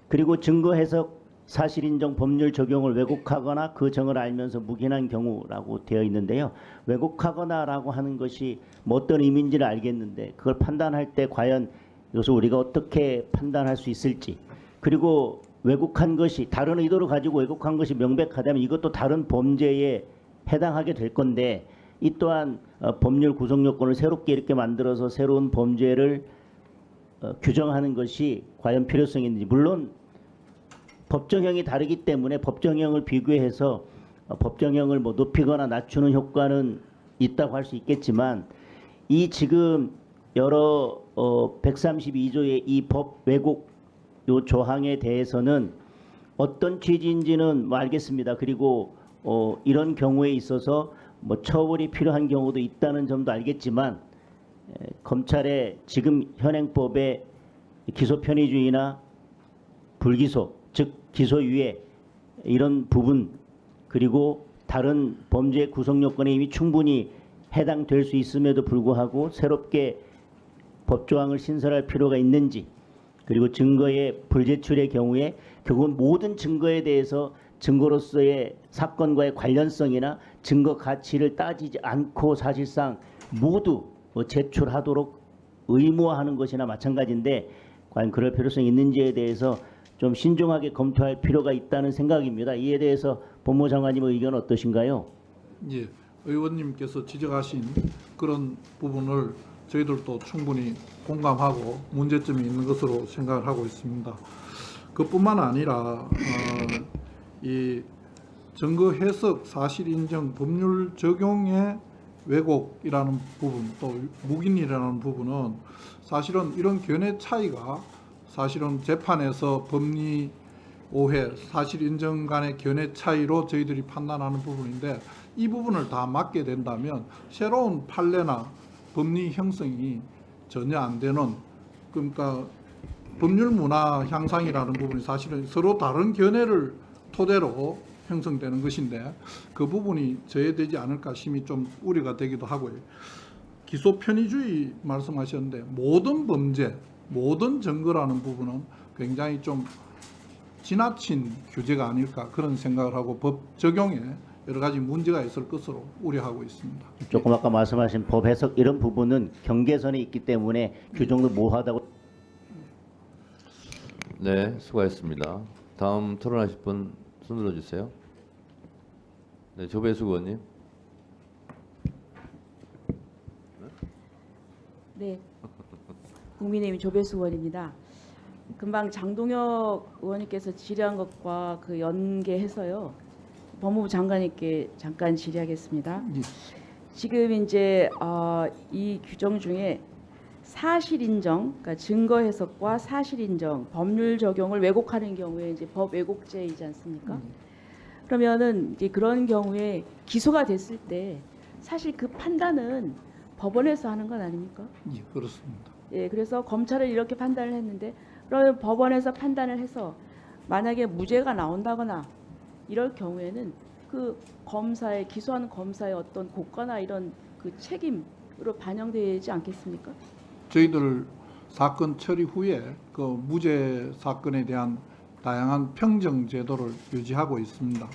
그리고 증거 해석, 사실 인정, 법률 적용을 왜곡하거나 그 정을 알면서 묵인한 경우라고 되어 있는데요. 왜곡하거나라고 하는 것이 뭐 어떤 의미인지는 알겠는데 그걸 판단할 때 과연 이것을 우리가 어떻게 판단할 수 있을지, 그리고 왜곡한 것이 다른 의도를 가지고 왜곡한 것이 명백하다면 이것도 다른 범죄에 해당하게 될 건데, 이 또한 법률 구성 요건을 새롭게 이렇게 만들어서 새로운 범죄를 규정하는 것이 과연 필요성이 있는지. 물론 법정형이 다르기 때문에 법정형을 비교해서 법정형을 뭐 높이거나 낮추는 효과는 있다고 할 수 있겠지만, 이 지금 여러 132조의 이 법 왜곡 요 조항에 대해서는 어떤 취지인지는 뭐 알겠습니다. 그리고 이런 경우에 있어서 뭐 처벌이 필요한 경우도 있다는 점도 알겠지만, 검찰의 지금 현행법의 기소 편의주의나 불기소, 즉 기소유예 이런 부분, 그리고 다른 범죄 구성 요건에 이미 충분히 해당될 수 있음에도 불구하고 새롭게 법조항을 신설할 필요가 있는지, 그리고 증거의 불제출의 경우에 결국은 모든 증거에 대해서 증거로서의 사건과의 관련성이나 증거 가치를 따지지 않고 사실상 모두 제출하도록 의무화하는 것이나 마찬가지인데, 과연 그럴 필요성이 있는지에 대해서 좀 신중하게 검토할 필요가 있다는 생각입니다. 이에 대해서 법무장관님의 의견은 어떠신가요? 예, 의원님께서 지적하신 그런 부분을 저희들도 충분히 공감하고 문제점이 있는 것으로 생각을 하고 있습니다. 그뿐만 아니라 이 증거 해석, 사실 인정, 법률 적용의 왜곡이라는 부분, 또 묵인이라는 부분은 사실은 이런 견해 차이가 사실은 재판에서 법리 오해, 사실 인정 간의 견해 차이로 저희들이 판단하는 부분인데, 이 부분을 다 막게 된다면 새로운 판례나 법리 형성이 전혀 안 되는, 그러니까 법률 문화 향상이라는 부분이 사실은 서로 다른 견해를 토대로 형성되는 것인데, 그 부분이 저해되지 않을까 심히 좀 우려가 되기도 하고요. 기소 편의주의 말씀하셨는데, 모든 범죄, 모든 증거라는 부분은 굉장히 좀 지나친 규제가 아닐까 그런 생각을 하고 법 적용에 여러 가지 문제가 있을 것으로 우려하고 있습니다. 조금 아까 말씀하신 법 해석 이런 부분은 경계선에 있기 때문에 규정도 모호하다고. 네, 수고하셨습니다. 다음 토론하실 분 손 들어주세요. 네, 조배수 의원님. 네, 국민의힘 조배수 의원입니다. 금방 장동혁 의원님께서 질의한 것과 그 연계해서요, 법무부 장관님께 잠깐 질의하겠습니다. 지금 이제 이 규정 중에 사실 인정, 그러니까 증거 해석과 사실 인정, 법률 적용을 왜곡하는 경우에 이제 법 왜곡죄이지 않습니까? 그러면은 이제 그런 경우에 기소가 됐을 때 사실 그 판단은 법원에서 하는 건 아닙니까? 예, 그렇습니다. 예, 그래서 검찰은 이렇게 판단을 했는데, 그러면 법원에서 판단을 해서 만약에 무죄가 나온다거나 이럴 경우에는 그 검사의 기소하는 검사의 어떤 고과나 이런 그 책임으로 반영되지 않겠습니까? 저희들 사건 처리 후에 그 무죄 사건에 대한 다양한 평정 제도를 유지하고 있습니다.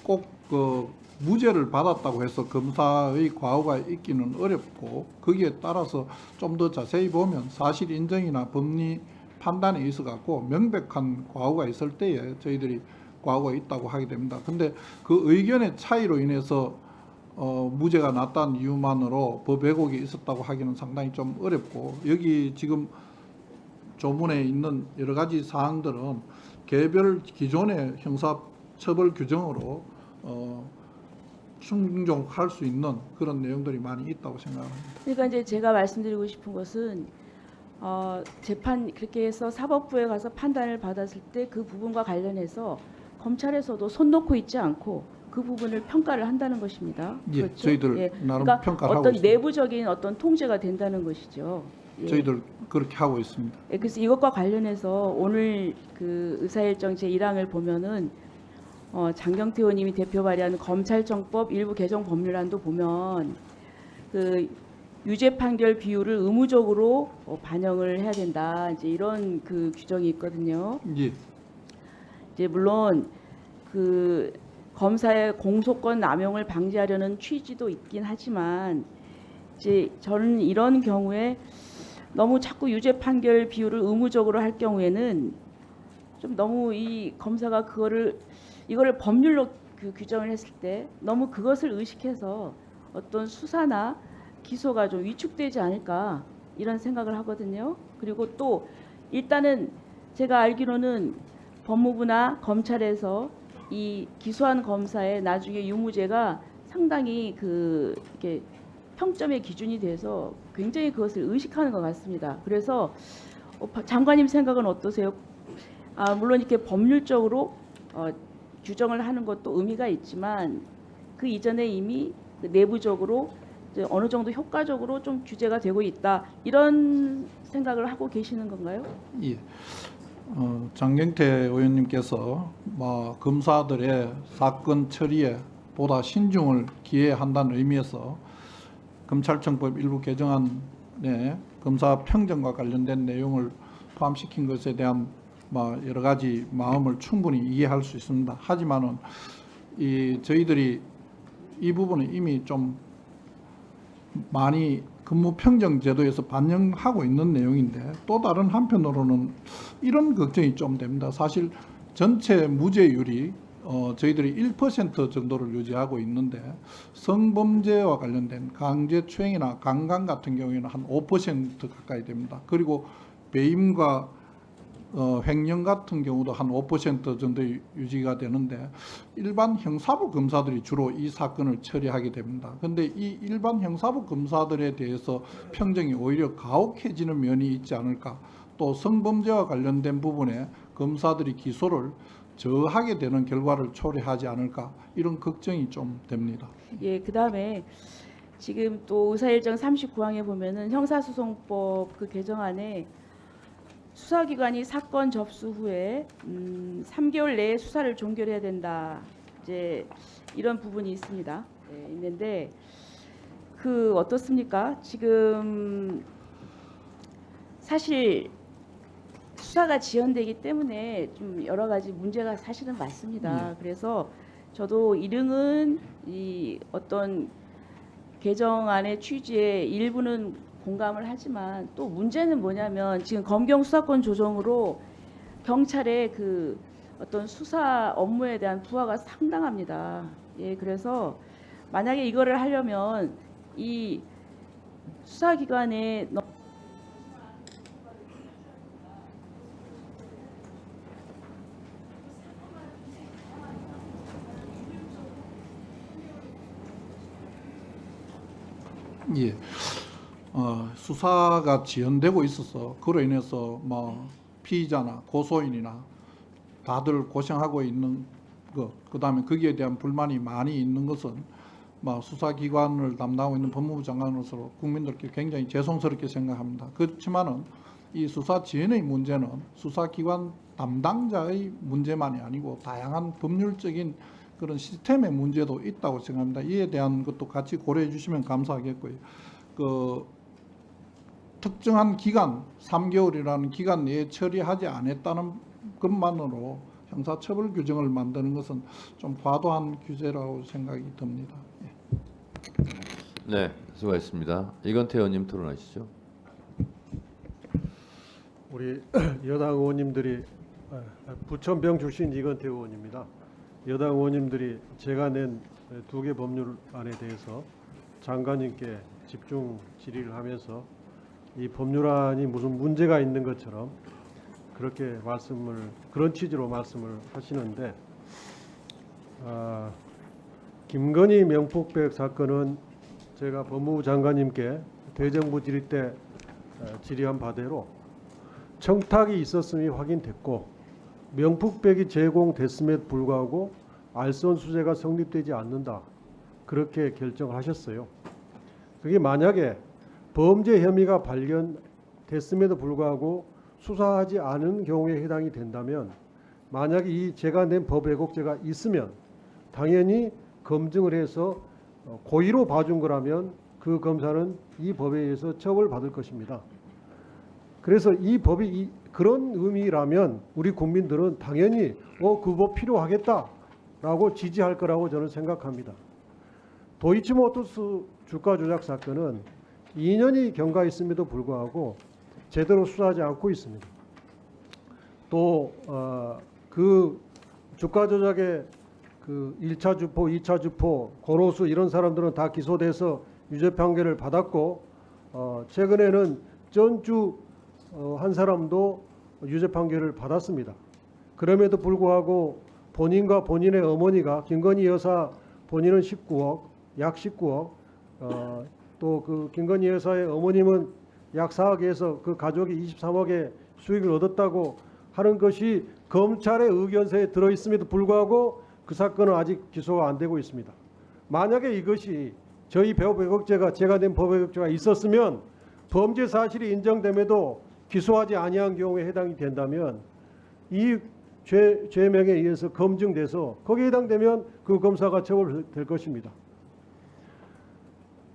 꼭 그 무죄를 받았다고 해서 검사의 과오가 있기는 어렵고, 거기에 따라서 좀 더 자세히 보면 사실 인정이나 법리 판단에 있어 갖고 명백한 과오가 있을 때에 저희들이 과오가 있다고 하게 됩니다. 근데 그 의견의 차이로 인해서 무죄가 났다는 이유만으로 법 왜곡이 있었다고 하기는 상당히 좀 어렵고, 여기 지금 조문에 있는 여러 가지 사항들은 개별 기존의 형사처벌 규정으로 충족할 수 있는 그런 내용들이 많이 있다고 생각합니다. 그러니까 이제 제가 말씀드리고 싶은 것은 재판 그렇게 해서 사법부에 가서 판단을 받았을 때 그 부분과 관련해서 검찰에서도 손 놓고 있지 않고 그 부분을 평가를 한다는 것입니다. 예, 그렇죠? 저희들 예. 나름 그러니까 평가를 하고 어떤 있습니다. 내부적인 어떤 통제가 된다는 것이죠. 예. 저희들 그렇게 하고 있습니다. 예, 그래서 이것과 관련해서 오늘 그 의사일정 제1항을 보면은 장경태 의원님이 대표 발의한 검찰청법 일부 개정 법률안도 보면 그 유죄 판결 비율을 의무적으로 반영을 해야 된다. 이제 이런 그 규정이 있거든요. 예, 이제 물론 그 검사의 공소권 남용을 방지하려는 취지도 있긴 하지만 이제 저는 이런 경우에 너무 자꾸 유죄 판결 비율을 의무적으로 할 경우에는 좀 너무 이 검사가 이거를 법률로 그 규정을 했을 때 너무 그것을 의식해서 어떤 수사나 기소가 좀 위축되지 않을까 이런 생각을 하거든요. 그리고 또 일단은 제가 알기로는 법무부나 검찰에서 이 기소한 검사의 나중에 유무죄가 상당히 이렇게 평점의 기준이 돼서 굉장히 그것을 의식하는 것 같습니다. 그래서 장관님 생각은 어떠세요? 물론 이렇게 법률적으로 규정을 하는 것도 의미가 있지만 그 이전에 이미 내부적으로 이제 어느 정도 효과적으로 좀 규제가 되고 있다 이런 생각을 하고 계시는 건가요? 예. 장경태 의원님께서 검사들의 사건 처리에 보다 신중을 기해야 한다는 의미에서 검찰청법 일부 개정안에 검사 평정과 관련된 내용을 포함시킨 것에 대한 여러 가지 마음을 충분히 이해할 수 있습니다. 하지만은 저희들이 이 부분은 이미 좀 많이 근무평정 제도에서 반영하고 있는 내용인데 또 다른 한편으로는 이런 걱정이 좀 됩니다. 사실 전체 무죄율이 저희들이 1% 정도를 유지하고 있는데 성범죄와 관련된 강제추행이나 강간 같은 경우에는 한 5% 가까이 됩니다. 그리고 배임과 횡령 같은 경우도 한 5% 정도 유지가 되는데 일반 형사부 검사들이 주로 이 사건을 처리하게 됩니다. 그런데 이 일반 형사부 검사들에 대해서 평정이 오히려 가혹해지는 면이 있지 않을까. 또 성범죄와 관련된 부분에 검사들이 기소를 저하게 되는 결과를 초래하지 않을까 이런 걱정이 좀 됩니다. 예, 그다음에 지금 또 의사일정 39항에 보면은 형사소송법 그 개정안에 수사기관이 사건 접수 후에 3개월 내에 수사를 종결해야 된다. 이제 이런 부분이 있습니다. 네, 있는데 어떻습니까? 지금 사실 수사가 지연되기 때문에 좀 여러 가지 문제가 사실은 많습니다. 그래서 저도 일흥은 이 어떤 개정안의 취지에 일부는 공감을 하지만 또 문제는 뭐냐면 지금 검경 수사권 조정으로 경찰의 어떤 수사 업무에 대한 부하가 상당합니다. 예, 그래서 만약에 이거를 하려면 이 수사기관에 예. 수사가 지연되고 있어서 그로 인해서 피의자나 고소인이나 다들 고생하고 있는 것, 그다음에 거기에 대한 불만이 많이 있는 것은 수사기관을 담당하고 있는 법무부 장관으로서 국민들께 굉장히 죄송스럽게 생각합니다. 그렇지만은 이 수사 지연의 문제는 수사기관 담당자의 문제만이 아니고 다양한 법률적인 그런 시스템의 문제도 있다고 생각합니다. 이에 대한 것도 같이 고려해 주시면 감사하겠고요. 특정한 기간, 3개월이라는 기간 내에 처리하지 않았다는 것만으로 형사처벌 규정을 만드는 것은 좀 과도한 규제라고 생각이 듭니다. 예. 네, 수고하셨습니다. 이건태 의원님 토론하시죠. 우리 여당 의원님들이 부천병 출신 이건태 의원입니다. 여당 의원님들이 제가 낸 2개 법률안에 대해서 장관님께 집중 질의를 하면서 이 법률안이 무슨 문제가 있는 것처럼 그런 취지로 말씀을 하시는데 김건희 명품백 사건은 제가 법무부 장관님께 대정부 질의 때 질의한 바대로 청탁이 있었음이 확인됐고 명품백이 제공됐음에도 불구하고 알선수재가 성립되지 않는다. 그렇게 결정을 하셨어요. 그게 만약에 범죄 혐의가 발견됐음에도 불구하고 수사하지 않은 경우에 해당이 된다면, 만약에 이 제가 낸 법 왜곡죄가 있으면 당연히 검증을 해서 고의로 봐준 거라면 그 검사는 이 법에 의해서 처벌받을 것입니다. 그래서 이 법이 그런 의미라면 우리 국민들은 당연히 그 법 필요하겠다라고 지지할 거라고 저는 생각합니다. 도이치모터스 주가 조작 사건은 2년이 경과했음에도 불구하고 제대로 수사하지 않고 있습니다. 또 그 주가 조작의 그 1차 주포, 2차 주포, 권오수 이런 사람들은 다 기소돼서 유죄 판결을 받았고, 최근에는 전주 한 사람도 유죄 판결을 받았습니다. 그럼에도 불구하고 본인과 본인의 어머니가, 김건희 여사 본인은 19억, 약 19억, 또 그 김건희 여사의 어머님은 약 4억에서 그 가족이 23억의 수익을 얻었다고 하는 것이 검찰의 의견서에 들어있음에도 불구하고 그 사건은 아직 기소가 안 되고 있습니다. 만약에 이것이 저희 법 왜곡죄가, 제가 낸 법 왜곡죄가 있었으면 범죄 사실이 인정됨에도 기소하지 아니한 경우에 해당이 된다면 이 죄명에 의해서 검증돼서 거기에 해당되면 그 검사가 처벌될 것입니다.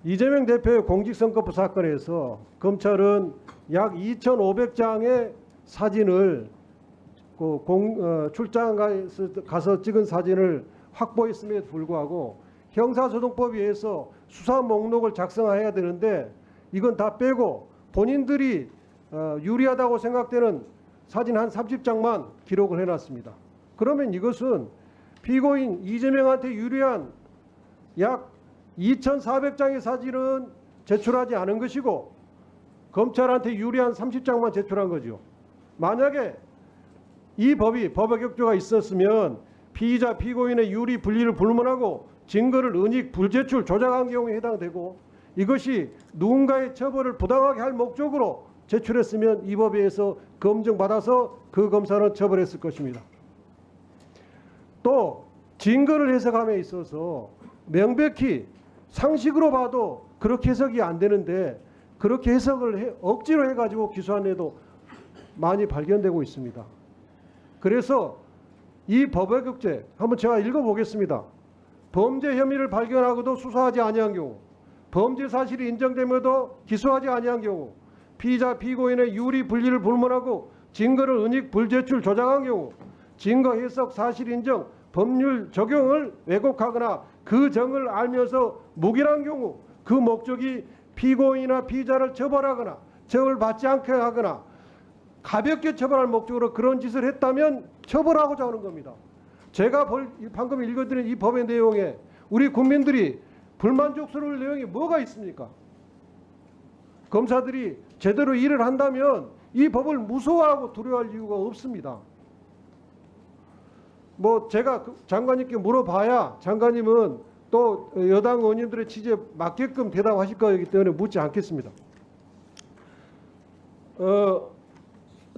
이재명 대표의 공직선거법 사건에서 검찰은 약 2,500장의 사진을 출장 가서 찍은 사진을 확보했음에도 불구하고 형사소송법에 의해서 수사 목록을 작성해야 되는데 이건 다 빼고 본인들이 유리하다고 생각되는 사진 한 30장만 기록을 해놨습니다. 그러면 이것은 피고인 이재명한테 유리한 약 2,400장의 사진은 제출하지 않은 것이고 검찰한테 유리한 30장만 제출한 거죠. 만약에 이 법이 법 왜곡죄가 있었으면 피의자 피고인의 유리 분리를 불문하고 증거를 은닉 불제출 조작한 경우에 해당되고, 이것이 누군가의 처벌을 부당하게 할 목적으로 제출했으면 이 법에 의해서 검증받아서 그 검사는 처벌했을 것입니다. 또 증거를 해석함에 있어서 명백히 상식으로 봐도 그렇게 해석이 안 되는데 그렇게 해석을 억지로 해가지고 기소한 애도 많이 발견되고 있습니다. 그래서 이 법 왜곡죄 한번 제가 읽어보겠습니다. 범죄 혐의를 발견하고도 수사하지 아니한 경우, 범죄 사실이 인정됨에도 기소하지 아니한 경우, 피의자 피고인의 유리 분리를 불문하고 증거를 은닉 불제출 조작한 경우, 증거 해석 사실 인정 법률 적용을 왜곡하거나 그 정을 알면서 묵인한 경우, 그 목적이 피고인이나 피의자를 처벌하거나 처벌받지 않게 하거나 가볍게 처벌할 목적으로 그런 짓을 했다면 처벌하고자 하는 겁니다. 제가 방금 읽어드린 이 법의 내용에 우리 국민들이 불만족스러울 내용이 뭐가 있습니까? 검사들이 제대로 일을 한다면 이 법을 무서워하고 두려워할 이유가 없습니다. 뭐 제가 장관님께 물어봐야 장관님은 또 여당 의원님들의 취지에 맞게끔 대답하실 거기 때문에 묻지 않겠습니다.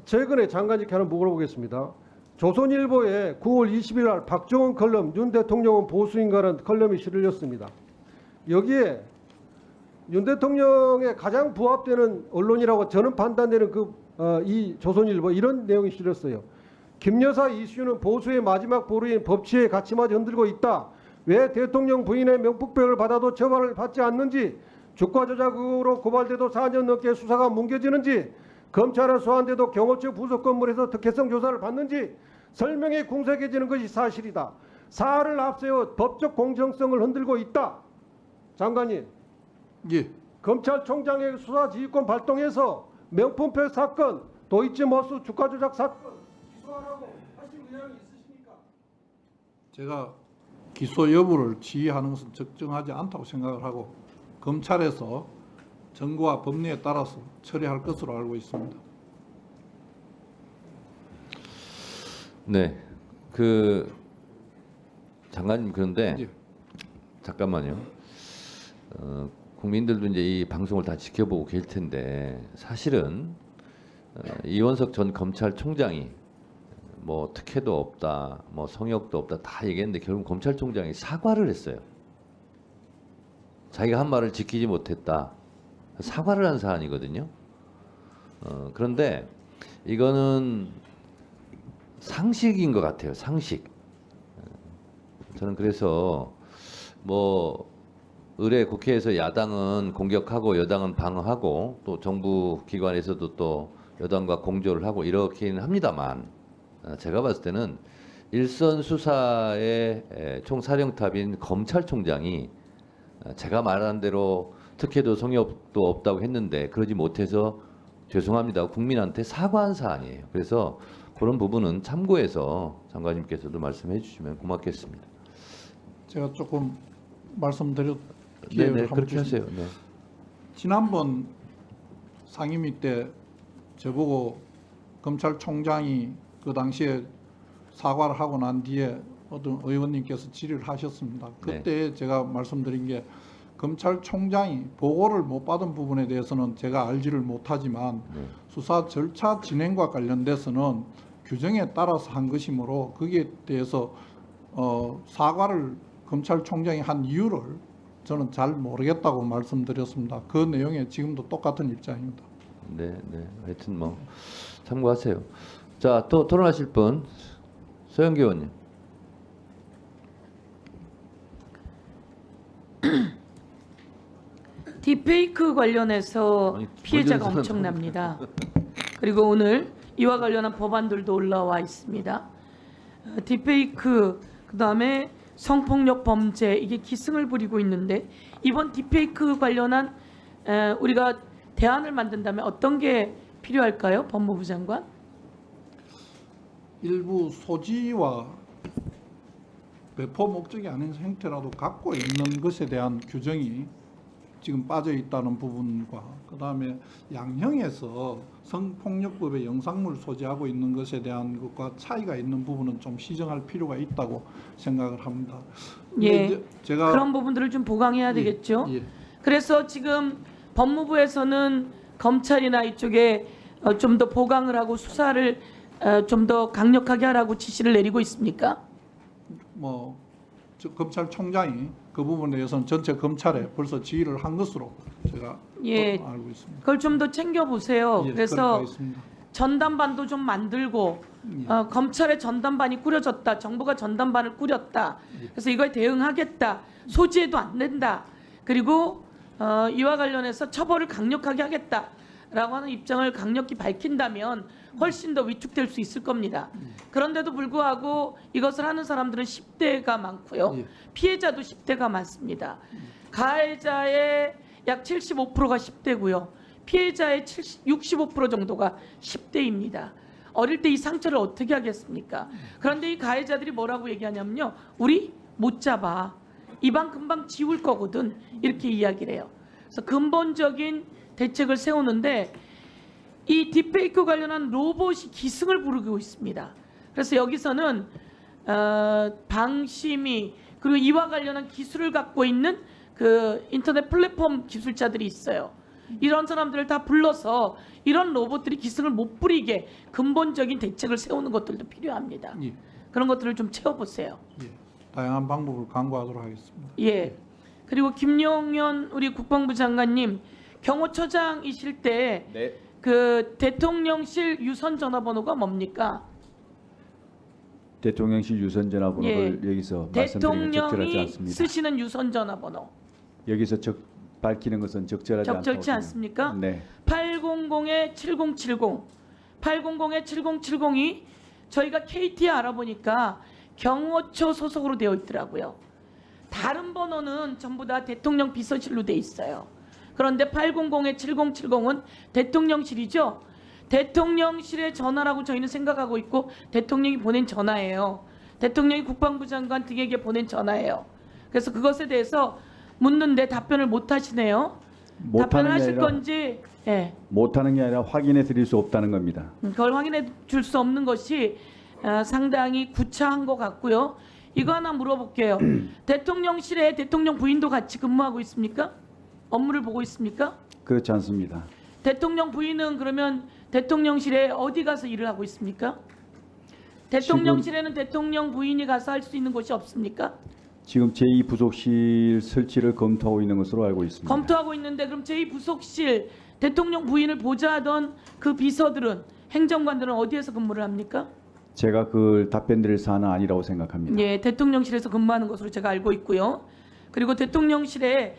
최근에 장관님께 하나 물어보겠습니다. 조선일보에 9월 20일 날 박정원 컬럼 윤 대통령은 보수인가라는 컬럼이 실렸습니다. 여기에 윤 대통령에 가장 부합되는 언론이라고 저는 판단되는 이 조선일보 이런 내용이 실렸어요. 김 여사 이슈는 보수의 마지막 보루인 법치의 가치마저 흔들고 있다. 왜 대통령 부인의 명품백을 받아도 처벌을 받지 않는지, 주가 조작으로 고발돼도 4년 넘게 수사가 뭉개지는지, 검찰은 소환돼도 경호처 부속 건물에서 특혜성 조사를 받는지 설명이 궁색해지는 것이 사실이다. 사활을 앞세워 법적 공정성을 흔들고 있다. 장관님, 예. 검찰총장의 수사 지휘권 발동해서 명품백 사건, 도이치모터스 주가 조작 사건 기소하라고 하실 의향이 있으십니까? 제가 기소 여부를 지휘하는 것은 적정하지 않다고 생각을 하고 검찰에서 정부와 법리에 따라서 처리할 것으로 알고 있습니다. 네, 장관님 그런데 예. 잠깐만요. 국민들도 이제 이 방송을 다 지켜보고 계실 텐데 사실은 이원석 전 검찰총장이 뭐 특혜도 없다, 뭐 성역도 없다 다 얘기했는데 결국 검찰총장이 사과를 했어요. 자기가 한 말을 지키지 못했다. 사과를 한 사안이거든요. 그런데 이거는 상식인 것 같아요. 상식. 저는 그래서 뭐 의뢰 국회에서 야당은 공격하고 여당은 방어하고 또 정부 기관에서도 또 여당과 공조를 하고 이렇긴 합니다만 제가 봤을 때는 일선 수사의 총사령탑인 검찰총장이 제가 말한 대로 특혜도 성역도 없다고 했는데 그러지 못해서 죄송합니다. 국민한테 사과한 사안이에요. 그래서 그런 부분은 참고해서 장관님께서도 말씀해 주시면 고맙겠습니다. 제가 조금 말씀드릴 네네 기회를 한번 그렇게 주십시오. 하세요. 네. 지난번 상임위 때 저보고 검찰총장이 그 당시에 사과를 하고 난 뒤에 어떤 의원님께서 질의를 하셨습니다. 그때 제가 말씀드린 게 검찰총장이 보고를 못 받은 부분에 대해서는 제가 알지를 못하지만 수사 절차 진행과 관련돼서는 규정에 따라서 한 것이므로 거기에 대해서 사과를 검찰총장이 한 이유를 저는 잘 모르겠다고 말씀드렸습니다. 그 내용에 지금도 똑같은 입장입니다. 네. 하여튼 뭐 참고하세요. 자, 또 토론하실 분 서영기 의원님. 딥페이크 관련해서 아니, 피해자가 권지훈 엄청납니다. 그리고 오늘 이와 관련한 법안들도 올라와 있습니다. 딥페이크 그다음에 성폭력 범죄 이게 기승을 부리고 있는데 이번 딥페이크 관련한 우리가 대안을 만든다면 어떤 게 필요할까요, 법무부 장관? 일부 소지와 배포 목적이 아닌 형태라도 갖고 있는 것에 대한 규정이 지금 빠져 있다는 부분과 그다음에 양형에서 성폭력법의 영상물 소지하고 있는 것에 대한 것과 차이가 있는 부분은 좀 시정할 필요가 있다고 생각을 합니다. 예, 이제 제가 그런 부분들을 좀 보강해야 되겠죠. 예. 그래서 지금 법무부에서는 검찰이나 이쪽에 좀 더 보강을 하고 수사를 좀 더 강력하게 하라고 지시를 내리고 있습니까? 뭐 검찰총장이 그 부분에 대해서는 전체 검찰에 벌써 지휘를 한 것으로 제가 예, 알고 있습니다. 그걸 좀 더 챙겨 보세요. 예, 그래서 그렇게 하겠습니다. 전담반도 좀 만들고 검찰의 전담반이 꾸려졌다. 정부가 전담반을 꾸렸다. 그래서 이거에 대응하겠다. 소지해도 안 된다. 그리고 이와 관련해서 처벌을 강력하게 하겠다라고 하는 입장을 강력히 밝힌다면 훨씬 더 위축될 수 있을 겁니다. 그런데도 불구하고 이것을 하는 사람들은 10대가 많고요. 피해자도 10대가 많습니다. 가해자의 약 75%가 10대고요. 피해자의 65% 정도가 10대입니다. 어릴 때 이 상처를 어떻게 하겠습니까? 그런데 이 가해자들이 뭐라고 얘기하냐면요. 우리 못 잡아. 이방 금방 지울 거거든. 이렇게 이야기를 해요. 그래서 근본적인 대책을 세우는데 이 딥페이크 관련한 로봇이 기승을 부르고 있습니다. 그래서 여기서는 방심이 그리고 이와 관련한 기술을 갖고 있는 그 인터넷 플랫폼 기술자들이 있어요. 이런 사람들을 다 불러서 이런 로봇들이 기승을 못 부리게 근본적인 대책을 세우는 것들도 필요합니다. 예. 그런 것들을 좀 채워보세요. 예. 다양한 방법을 강구하도록 하겠습니다. 예. 그리고 김용현 우리 국방부 장관님 경호처장이실 때 그 대통령실 유선 전화번호가 뭡니까? 대통령실 유선 전화번호를 여기서 말씀드리는 건 적절하지 대통령이 않습니다. 쓰시는 유선 전화번호 여기서 밝히는 것은 적절하지 적절치 않다고 않습니까? 네. 800-7070 800-7070이 저희가 KT에 알아보니까 경호처 소속으로 되어 있더라고요. 다른 번호는 전부 다 대통령 비서실로 돼 있어요. 그런데 800-7070은 대통령실이죠. 대통령실의 전화라고 저희는 생각하고 있고 대통령이 보낸 전화예요. 대통령이 국방부 장관 등에게 보낸 전화예요. 그래서 그것에 대해서 묻는데 답변을 못 하시네요. 답변을 하실 건지 예. 못하는 게 아니라 확인해 드릴 수 없다는 겁니다. 그걸 확인해 줄 수 없는 것이 상당히 구차한 것 같고요. 이거 하나 물어볼게요. 대통령실에 대통령 부인도 같이 근무하고 있습니까? 업무를 보고 있습니까? 그렇지 않습니다. 대통령 부인은 그러면 대통령실에 어디 가서 일을 하고 있습니까? 대통령실에는 대통령 부인이 가서 할 수 있는 곳이 없습니까? 지금 제2부속실 설치를 검토하고 있는 것으로 알고 있습니다. 검토하고 있는데 그럼 제2부속실 대통령 부인을 보좌하던 그 비서들은 행정관들은 어디에서 근무를 합니까? 제가 그걸 답변드릴 사안은 아니라고 생각합니다. 예, 대통령실에서 근무하는 것으로 제가 알고 있고요. 그리고 대통령실에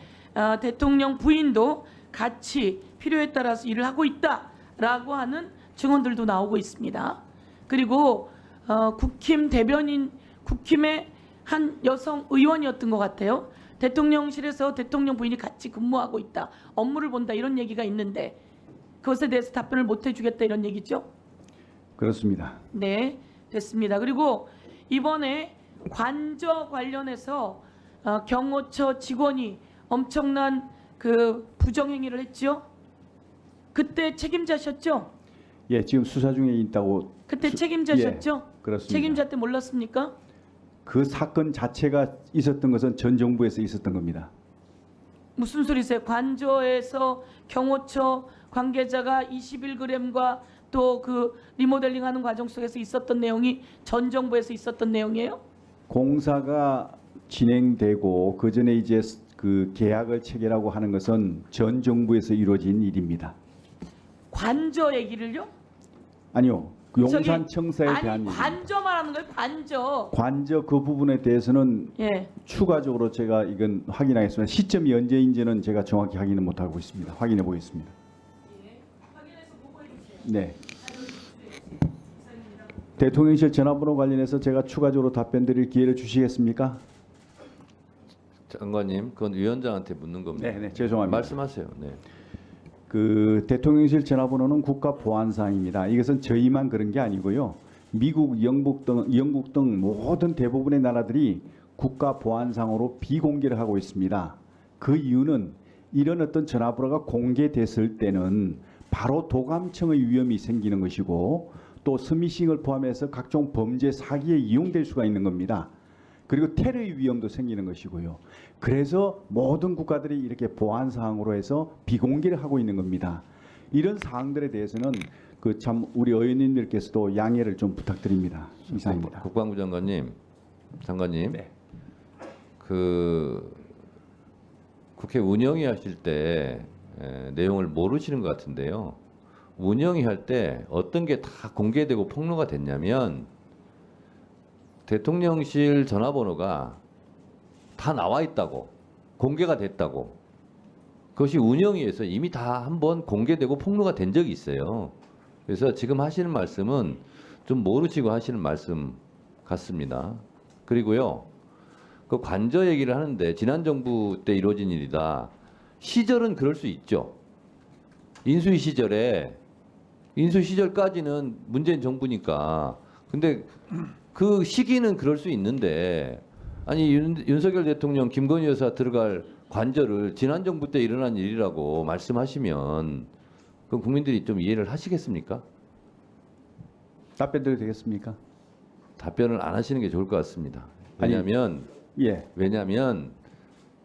대통령 부인도 같이 필요에 따라서 일을 하고 있다라고 하는 증언들도 나오고 있습니다. 그리고 국힘 대변인, 국힘의 한 여성 의원이었던 것 같아요. 대통령실에서 대통령 부인이 같이 근무하고 있다, 업무를 본다 이런 얘기가 있는데 그것에 대해서 답변을 못 해주겠다 이런 얘기죠? 그렇습니다. 네, 됐습니다. 그리고 이번에 관저 관련해서 경호처 직원이 엄청난 그 부정행위를 했죠? 그때 책임자셨죠? 예, 지금 수사 중에 있다고. 그때 책임자셨죠? 예, 그렇습니다. 책임자 때 몰랐습니까? 그 사건 자체가 있었던 것은 전 정부에서 있었던 겁니다. 무슨 소리세요? 관저에서 경호처 관계자가 21g과 또 그 리모델링하는 과정 속에서 있었던 내용이 전 정부에서 있었던 내용이에요? 공사가 진행되고 그 전에 이제 그 계약을 체결하고 하는 것은 전 정부에서 이루어진 일입니다. 관저 얘기를요? 아니요, 그 저기, 용산청사에 대한 아니 얘기. 관저 말하는 거예요. 관저. 관저 그 부분에 대해서는 예. 추가적으로 제가 이건 확인하겠습니다. 시점이 언제인지는 제가 정확히 확인을 못하고 있습니다. 확인해 보겠습니다. 네. 대통령실 전화번호 관련해서 제가 추가적으로 답변드릴 기회를 주시겠습니까? 장관님, 그건 위원장한테 묻는 겁니다. 네, 죄송합니다. 말씀하세요. 네. 그 대통령실 전화번호는 국가보안사항입니다. 이것은 저희만 그런 게 아니고요. 미국, 영국 등 모든 대부분의 나라들이 국가보안상으로 비공개를 하고 있습니다. 그 이유는 이런 어떤 전화번호가 공개됐을 때는 바로 도감청의 위험이 생기는 것이고 또 스미싱을 포함해서 각종 범죄 사기에 이용될 수가 있는 겁니다. 그리고 테러의 위험도 생기는 것이고요. 그래서 모든 국가들이 이렇게 보안 사항으로 해서 비공개를 하고 있는 겁니다. 이런 사항들에 대해서는 그 참 우리 의원님들께서도 양해를 좀 부탁드립니다. 이상입니다. 국방부 장관님, 네. 그 국회 운영위 하실 때 내용을 모르시는 것 같은데요. 운영위 할 때 어떤 게 다 공개되고 폭로가 됐냐면 대통령실 전화번호가 다 나와 있다고, 공개가 됐다고. 그것이 운영위에서 이미 다 한번 공개되고 폭로가 된 적이 있어요. 그래서 지금 하시는 말씀은 좀 모르시고 하시는 말씀 같습니다. 그리고요, 그 관저 얘기를 하는데 지난 정부 때 이루어진 일이다. 시절은 그럴 수 있죠. 인수위 시절까지는 문재인 정부니까. 근데 그 시기는 그럴 수 있는데, 아니 윤석열 대통령 김건희 여사 들어갈 관저를 지난 정부 때 일어난 일이라고 말씀하시면 그럼 국민들이 좀 이해를 하시겠습니까? 답변드려도 되겠습니까? 답변을 안 하시는 게 좋을 것 같습니다. 왜냐하면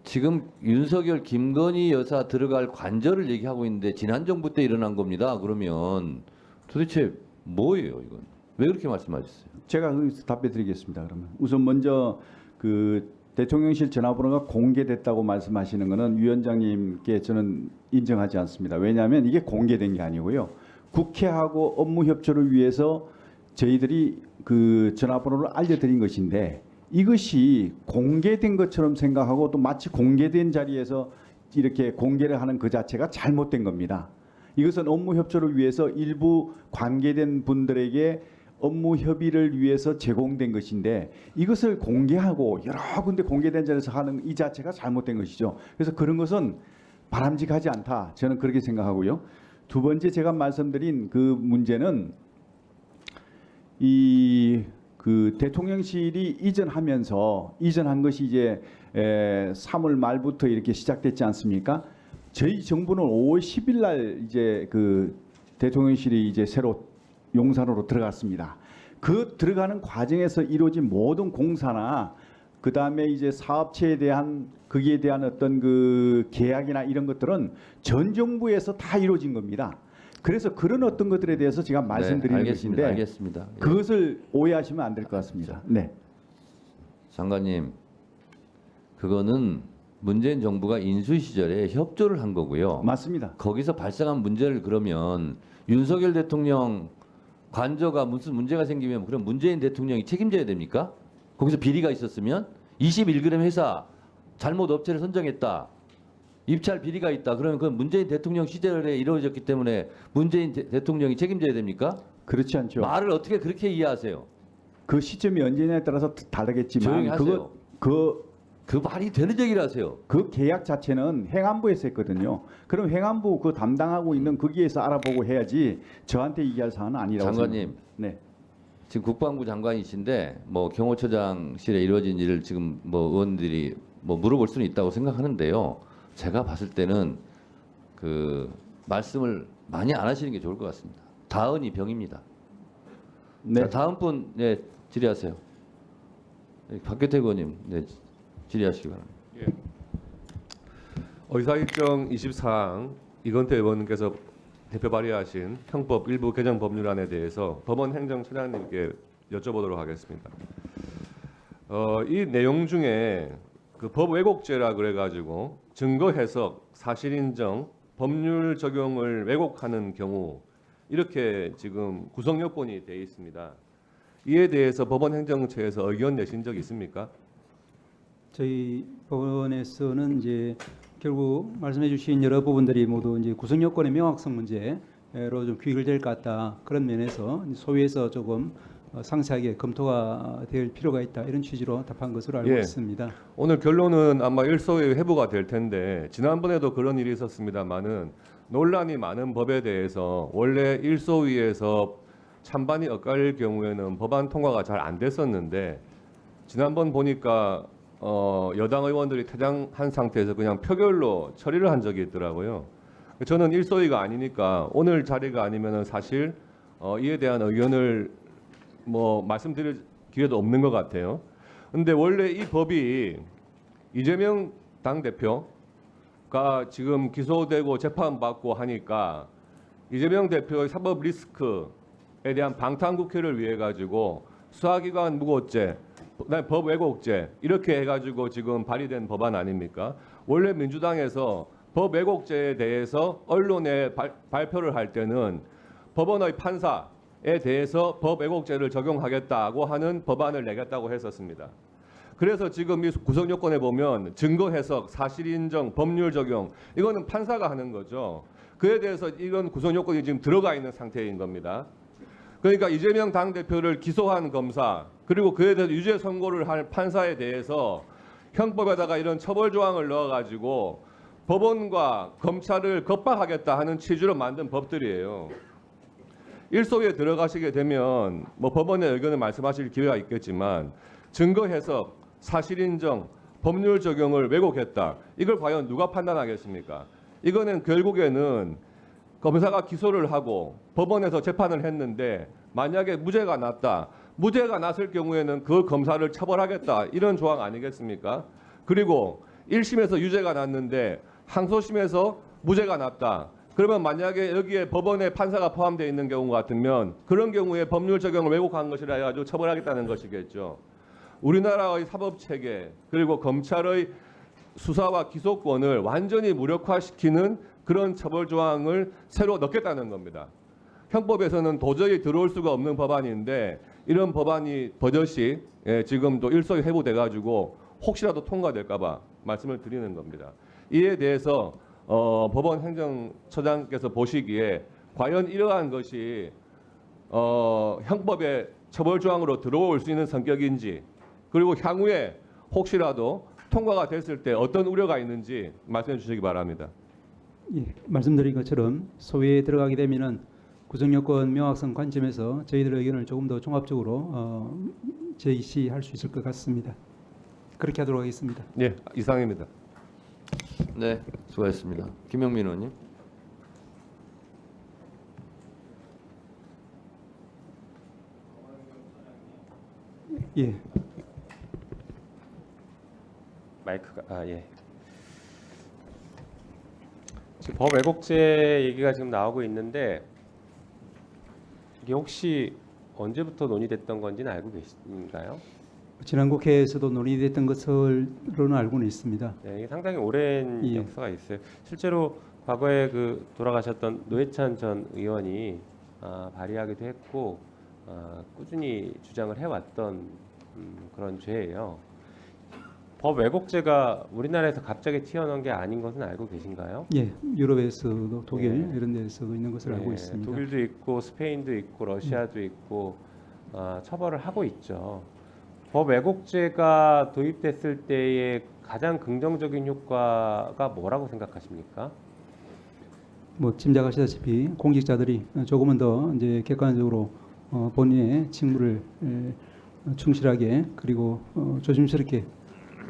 지금 윤석열 김건희 여사 들어갈 관저를 얘기하고 있는데 지난 정부 때 일어난 겁니다. 그러면 도대체 뭐예요, 이건? 왜 그렇게 말씀하셨어요? 제가 답변드리겠습니다. 그러면 우선 먼저 그 대통령실 전화번호가 공개됐다고 말씀하시는 것은 위원장님께 저는 인정하지 않습니다. 왜냐하면 이게 공개된 게 아니고요. 국회하고 업무 협조를 위해서 저희들이 그 전화번호를 알려드린 것인데 이것이 공개된 것처럼 생각하고 또 마치 공개된 자리에서 이렇게 공개를 하는 그 자체가 잘못된 겁니다. 이것은 업무 협조를 위해서 일부 관계된 분들에게 업무 협의를 위해서 제공된 것인데 이것을 공개하고 여러 군데 공개된 자리에서 하는 이 자체가 잘못된 것이죠. 그래서 그런 것은 바람직하지 않다. 저는 그렇게 생각하고요. 두 번째 제가 말씀드린 그 문제는 그 대통령실이 이전한 것이 이제 3월 말부터 이렇게 시작됐지 않습니까? 저희 정부는 5월 10일 날 이제 그 대통령실이 이제 새로 용산으로 들어갔습니다. 그 들어가는 과정에서 이루어진 모든 공사나 그 다음에 이제 사업체에 대한 거기에 대한 어떤 그 계약이나 이런 것들은 전 정부에서 다 이루어진 겁니다. 그래서 그런 어떤 것들에 대해서 제가 말씀드리는 알겠습니다. 것인데 알겠습니다. 예. 그것을 오해하시면 안 될 것 같습니다. 네. 장관님, 그거는 문재인 정부가 인수 시절에 협조를 한 거고요. 맞습니다. 거기서 발생한 문제를 그러면 윤석열 대통령 관저가 무슨 문제가 생기면 그럼 문재인 대통령이 책임져야 됩니까? 거기서 비리가 있었으면 21g 회사 잘못 업체를 선정했다. 입찰 비리가 있다. 그러면 그건 문재인 대통령 시절에 이루어졌기 때문에 문재인 대통령이 책임져야 됩니까? 그렇지 않죠. 말을 어떻게 그렇게 이해하세요? 그 시점이 언제냐에 따라서 조용히 다르겠지만 하세요. 그 말이 되는 얘기를 하세요. 그 계약 자체는 행안부에서 했거든요. 그럼 행안부 그 담당하고 있는 거기에서 알아보고 해야지 저한테 얘기할 사안은 아니라고 장관님. 생각합니다. 네. 지금 국방부 장관이신데 뭐 경호처장실에 이루어진 일을 지금 뭐 의원들이 뭐 물어볼 수는 있다고 생각하는데요. 제가 봤을 때는 그 말씀을 많이 안 하시는 게 좋을 것 같습니다. 다은이 병입니다. 네. 자, 다음 분 질의하세요. 박규태 의원님 질의하시기 바랍니다. 의사일정 24항 이건태 의원님께서 대표 발의하신 형법 일부 개정 법률안에 대해서 법원 행정처장님께 여쭤보도록 하겠습니다. 이 내용 중에 그 법 왜곡죄라 그래가지고 증거 해석, 사실 인정, 법률 적용을 왜곡하는 경우 이렇게 지금 구성 요건이 되어 있습니다. 이에 대해서 법원 행정처에서 의견 내신 적 있습니까? 저희 법원에서는 이제 결국 말씀해주신 여러 부분들이 모두 이제 구성 요건의 명확성 문제로 좀 귀결될 것 같다. 그런 면에서 소위에서 조금 상세하게 검토가 될 필요가 있다. 이런 취지로 답한 것으로 알고 있습니다. 오늘 결론은 아마 일소의 회부가 될 텐데 지난번에도 그런 일이 있었습니다만은 논란이 많은 법에 대해서 원래 일소위에서 찬반이 엇갈릴 경우에는 법안 통과가 잘 안 됐었는데 지난번 보니까 여당 의원들이 퇴장한 상태에서 그냥 표결로 처리를 한 적이 있더라고요. 저는 일소위가 아니니까 오늘 자리가 아니면은 사실 이에 대한 의견을 뭐 말씀드릴 기회도 없는 것 같아요. 근데 원래 이 법이 이재명 당대표가 지금 기소되고 재판받고 하니까 이재명 대표의 사법 리스크에 대한 방탄국회를 위해 가지고 수사기관 무고죄, 법 왜곡죄 이렇게 해가지고 지금 발의된 법안 아닙니까? 원래 민주당에서 법 왜곡죄에 대해서 언론에 발표를 할 때는 법원의 판사에 대해서 법 왜곡죄를 적용하겠다고 하는 법안을 내겠다고 했었습니다. 그래서 지금 이 구성 요건에 보면 증거 해석, 사실 인정, 법률 적용 이거는 판사가 하는 거죠. 그에 대해서 이런 구성 요건이 지금 들어가 있는 상태인 겁니다. 그러니까 이재명 당대표를 기소한 검사 그리고 그에 대해서 유죄 선고를 할 판사에 대해서 형법에다가 이런 처벌 조항을 넣어가지고 법원과 검찰을 겁박하겠다 하는 취지로 만든 법들이에요. 일소위에 들어가시게 되면 뭐 법원의 의견을 말씀하실 기회가 있겠지만 증거 해석, 사실 인정, 법률 적용을 왜곡했다. 이걸 과연 누가 판단하겠습니까? 이거는 결국에는 검사가 기소를 하고 법원에서 재판을 했는데 만약에 무죄가 났다. 무죄가 났을 경우에는 그 검사를 처벌하겠다. 이런 조항 아니겠습니까? 그리고 1심에서 유죄가 났는데 항소심에서 무죄가 났다. 그러면 만약에 여기에 법원에 판사가 포함되어 있는 경우 같으면 그런 경우에 법률 적용을 왜곡한 것이라 해가지고 처벌하겠다는 것이겠죠. 우리나라의 사법체계 그리고 검찰의 수사와 기소권을 완전히 무력화시키는 그런 처벌 조항을 새로 넣겠다는 겁니다. 형법에서는 도저히 들어올 수가 없는 법안인데 이런 법안이 버젓이 지금도 일소위 회부돼가지고 혹시라도 통과될까 봐 말씀을 드리는 겁니다. 이에 대해서 법원 행정처장께서 보시기에 과연 이러한 것이 형법의 처벌 조항으로 들어올 수 있는 성격인지 그리고 향후에 혹시라도 통과가 됐을 때 어떤 우려가 있는지 말씀해 주시기 바랍니다. 예, 말씀드린 것처럼 소위에 들어가게 되면은 구성요건 명확성 관점에서 저희들의 의견을 조금 더 종합적으로 제시할 수 있을 것 같습니다. 그렇게 하도록 하겠습니다. 예, 이상입니다. 네, 수고하셨습니다. 김영민 의원님. 예. 마이크가 예. 지금 법 왜곡죄 얘기가 지금 나오고 있는데 이게 혹시 언제부터 논의됐던 건지는 알고 계신가요? 지난 국회에서도 논의됐던 것으로는 알고는 있습니다. 네, 이게 상당히 오랜 예. 역사가 있어요. 실제로 과거에 그 돌아가셨던 노회찬 전 의원이 발의하기도 했고 꾸준히 주장을 해왔던 그런 죄예요. 법 왜곡죄가 우리나라에서 갑자기 튀어나온 게 아닌 것은 알고 계신가요? 예, 유럽에서도 독일 네. 이런 데서도 있는 것을 알고 네, 있습니다. 독일도 있고 스페인도 있고 러시아도 있고 처벌을 하고 있죠. 법 왜곡죄가 도입됐을 때의 가장 긍정적인 효과가 뭐라고 생각하십니까? 뭐 짐작하시다시피 공직자들이 조금은 더 이제 객관적으로 본인의 직무를 충실하게 그리고 조심스럽게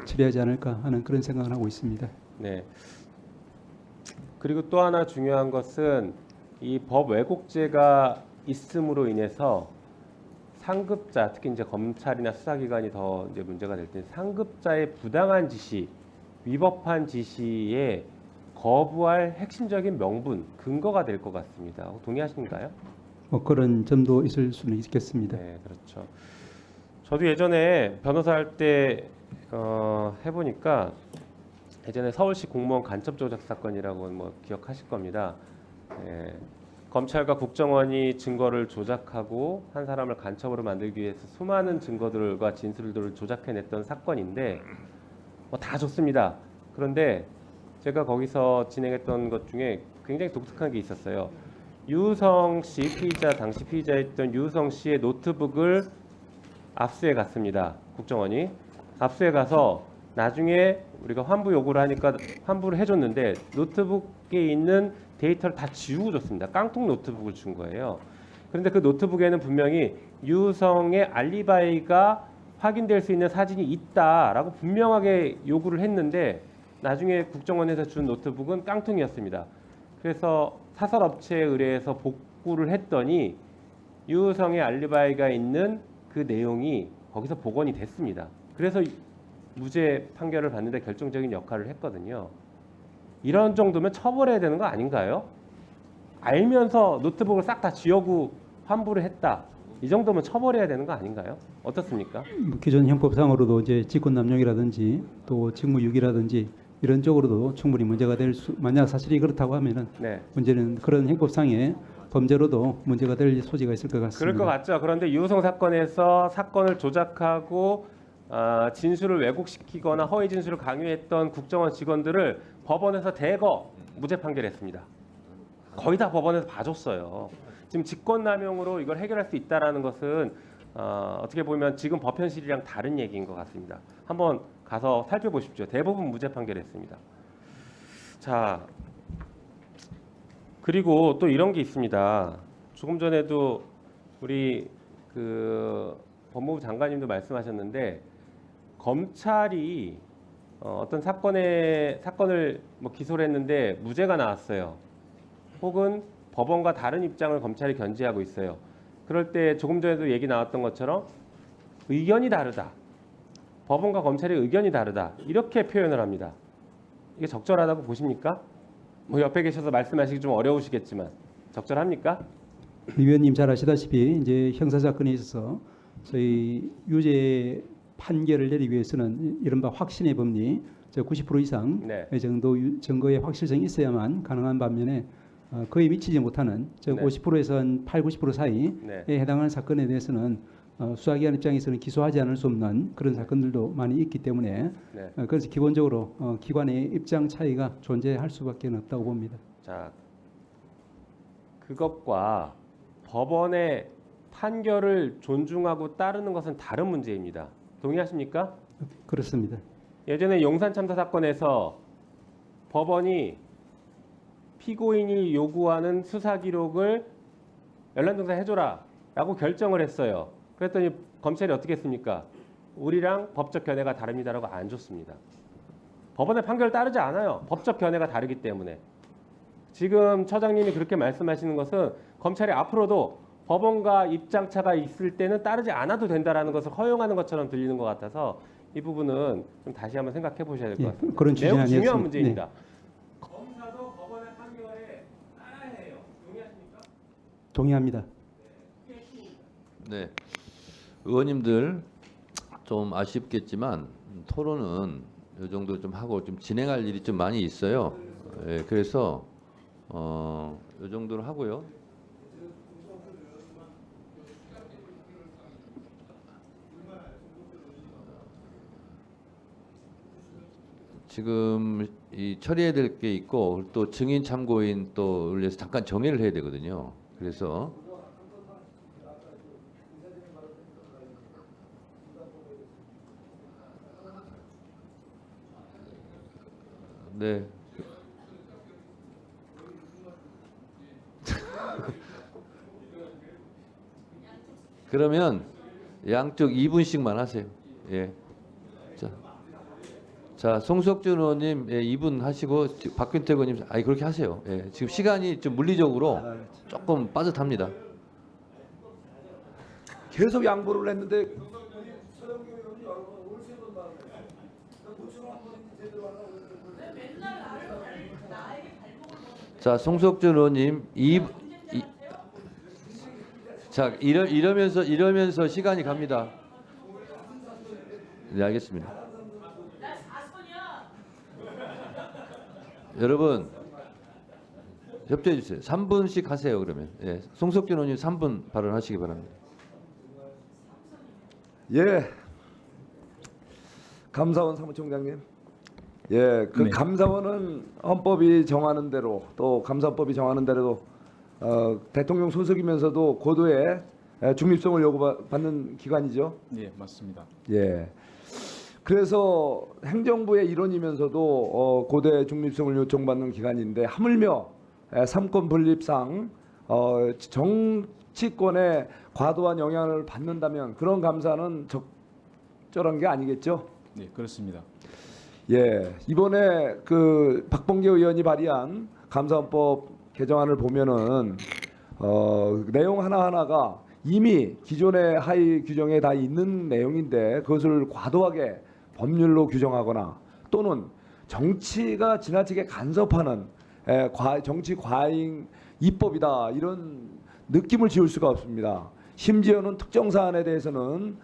처리하지 않을까 하는 그런 생각을 하고 있습니다. 네. 그리고 또 하나 중요한 것은 이 법 왜곡죄가 있음으로 인해서 상급자, 특히 이제 검찰이나 수사기관이 더 이제 문제가 될 때 상급자의 부당한 지시, 위법한 지시에 거부할 핵심적인 명분, 근거가 될 것 같습니다. 동의하십니까요? 뭐 그런 점도 있을 수는 있겠습니다. 네, 그렇죠. 저도 예전에 변호사 할 때 해보니까 예전에 서울시 공무원 간첩 조작 사건이라고 뭐 기억하실 겁니다. 예, 검찰과 국정원이 증거를 조작하고 한 사람을 간첩으로 만들기 위해서 수많은 증거들과 진술들을 조작해냈던 사건인데 뭐 다 좋습니다. 그런데 제가 거기서 진행했던 것 중에 굉장히 독특한 게 있었어요. 유우성 씨, 피의자 당시 피의자였던 유우성 씨의 노트북을 압수해 갔습니다. 국정원이 압수해 가서 나중에 우리가 환부 요구를 하니까 환부를 해줬는데 노트북에 있는 데이터를 다 지우고 줬습니다. 깡통 노트북을 준 거예요. 그런데 그 노트북에는 분명히 유우성의 알리바이가 확인될 수 있는 사진이 있다라고 분명하게 요구를 했는데 나중에 국정원에서 준 노트북은 깡통이었습니다. 그래서 사설업체에 의뢰해서 복구를 했더니 유우성의 알리바이가 있는 그 내용이 거기서 복원이 됐습니다. 그래서 무죄 판결을 받는데 결정적인 역할을 했거든요. 이런 정도면 처벌해야 되는 거 아닌가요? 알면서 노트북을 싹 다 지우고 환부를 했다. 이 정도면 처벌해야 되는 거 아닌가요? 어떻습니까? 기존 형법상으로도 이제 직권남용이라든지 또 직무유기라든지 이런 쪽으로도 충분히 문제가 될 수, 만약 사실이 그렇다고 하면은 네. 문제는 그런 형법상의 범죄로도 문제가 될 소지가 있을 것 같습니다. 그럴 것 같죠. 그런데 유우성 사건에서 사건을 조작하고 진술을 왜곡시키거나 허위 진술을 강요했던 국정원 직원들을 법원에서 대거 무죄 판결했습니다. 거의 다 법원에서 봐줬어요. 지금 직권남용으로 이걸 해결할 수 있다라는 것은 어떻게 보면 지금 법현실이랑 다른 얘기인 것 같습니다. 한번 가서 살펴보십시오. 대부분 무죄 판결했습니다. 자, 그리고 또 이런 게 있습니다. 조금 전에도 우리 그 법무부 장관님도 말씀하셨는데 검찰이 어떤 사건을 뭐 기소를 했는데 무죄가 나왔어요. 혹은 법원과 다른 입장을 검찰이 견지하고 있어요. 그럴 때 조금 전에도 얘기 나왔던 것처럼 의견이 다르다. 법원과 검찰의 의견이 다르다. 이렇게 표현을 합니다. 이게 적절하다고 보십니까? 뭐 옆에 계셔서 말씀하시기 좀 어려우시겠지만 적절합니까? 위원님 잘 아시다시피 이제 형사 사건에 있어서 저희 유죄 판결을 내리기 위해서는 이른바 확신의 법리 90% 이상 네. 정도 증거의 확실성이 있어야만 가능한 반면에 거의 미치지 못하는 네. 50%에서 한 8, 90% 사이에 네. 해당하는 사건에 대해서는 수사기관 입장에서는 기소하지 않을 수 없는 그런 사건들도 많이 있기 때문에 네. 그래서 기본적으로 기관의 입장 차이가 존재할 수밖에 없다고 봅니다. 자, 그것과 법원의 판결을 존중하고 따르는 것은 다른 문제입니다. 동의하십니까? 그렇습니다. 예전에 용산 참사 사건에서 법원이 피고인이 요구하는 수사 기록을 연락조사 해줘라라고 결정을 했어요. 그랬더니 검찰이 어떻게 했습니까? 우리랑 법적 견해가 다릅니다라고 안 줬습니다. 법원의 판결을 따르지 않아요. 법적 견해가 다르기 때문에. 지금 처장님이 그렇게 말씀하시는 것은 검찰이 앞으로도 법원과 입장차가 있을 때는 따르지 않아도 된다라는 것을 허용하는 것처럼 들리는 것 같아서 이 부분은 좀 다시 한번 생각해 보셔야 될 것 같습니다. 그런 취지는 매우 중요한 아니었습니다. 문제입니다. 검사도 법원의 판결에 따라야 해요. 동의하십니까? 동의합니다. 이게 네, 의원님들 좀 아쉽겠지만 토론은 이 정도 좀 하고 좀 진행할 일이 좀 많이 있어요. 예, 그래서 이 정도로 하고요. 지금 이 처리해야 될 게 있고 또 증인 참고인 또 올려서 잠깐 정리를 해야 되거든요. 그래서 네. 그러면 양쪽 2분씩만 하세요. 예. 자, 송석준 의원님 2분 하시고 박균태 의원님 그렇게 하세요. 예. 지금 시간이 좀 물리적으로 조금 빠듯합니다. 계속 양보를 했는데 자, 송석준 의원님 자, 이러면서 시간이 갑니다. 네, 알겠습니다. 여러분 협조해 주세요. 3분씩 하세요. 그러면 예, 송석준 의원님 3분 발언하시기 바랍니다. 예, 감사원 사무총장님. 예, 그 네. 감사원은 헌법이 정하는 대로 또 감사법이 정하는 대로 대통령 소속이면서도 고도의 중립성을 요구받는 기관이죠. 예, 맞습니다. 예. 그래서 행정부의 일원이면서도 고대 중립성을 요청받는 기관인데 하물며 삼권 분립상 정치권에 과도한 영향을 받는다면 그런 감사는 적절한 게 아니겠죠? 네, 그렇습니다. 예, 이번에 그 박범계 의원이 발의한 감사원법 개정안을 보면은 내용 하나하나가 이미 기존의 하위 규정에 다 있는 내용인데 그것을 과도하게 법률로 규정하거나 또는 정치가 지나치게 간섭하는 정치 과잉 입법이다 이런 느낌을 지울 수가 없습니다. 심지어는 특정 사안에 대해서는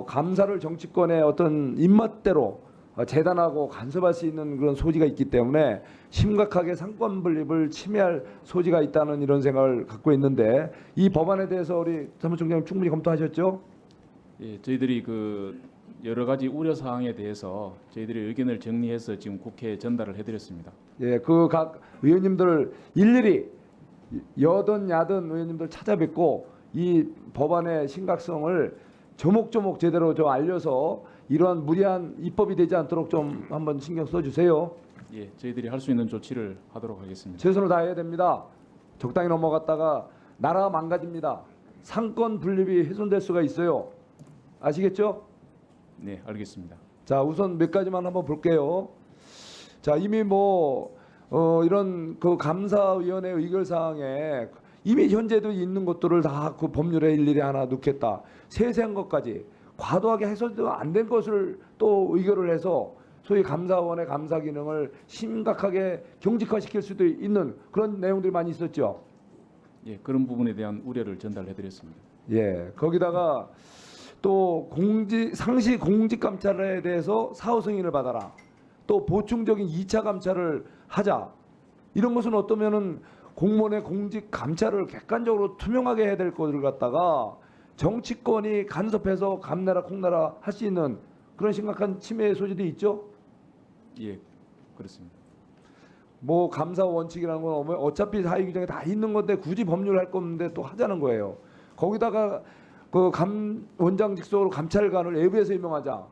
감사를 정치권의 어떤 입맛대로 재단하고 간섭할 수 있는 그런 소지가 있기 때문에 심각하게 상권 분립을 침해할 소지가 있다는 이런 생각을 갖고 있는데 이 법안에 대해서 우리 사무총장님 충분히 검토하셨죠? 예, 저희들이 그 여러 가지 우려 사항에 대해서 저희들이 의견을 정리해서 지금 국회에 전달을 해드렸습니다. 예, 그 각 의원님들 일일이 여든 야든 의원님들 찾아뵙고 이 법안의 심각성을 조목조목 제대로 좀 알려서 이러한 무리한 입법이 되지 않도록 좀 한번 신경 써주세요. 예, 저희들이 할 수 있는 조치를 하도록 하겠습니다. 최선을 다해야 됩니다. 적당히 넘어갔다가 나라가 망가집니다. 상권 분립이 훼손될 수가 있어요. 아시겠죠? 네, 알겠습니다. 자, 우선 몇 가지만 한번 볼게요. 자, 이미 이런 그 감사위원회 의결 사항에 이미 현재도 있는 것들을 다 그 법률에 일일이 하나 넣겠다. 세세한 것까지 과도하게 해서도 안 된 것을 또 의결을 해서 소위 감사원의 감사 기능을 심각하게 경직화시킬 수도 있는 그런 내용들이 많이 있었죠. 예, 그런 부분에 대한 우려를 전달해드렸습니다. 예, 거기다가 또 상시 공직 감찰에 대해서 사후 승인을 받아라. 또 보충적인 2차 감찰을 하자. 이런 것은 어떠면은 공무원의 공직 감찰을 객관적으로 투명하게 해야 될 것을 갖다가 정치권이 간섭해서 감나라 콩나라 할 수 있는 그런 심각한 침해 소지도 있죠. 예, 그렇습니다. 감사 원칙이라는 건 어차피 사회 규정에 다 있는 건데 굳이 법률 할 건데 또 하자는 거예요. 거기다가 그 원장 직속으로 감찰관을 외부에서 임명하자.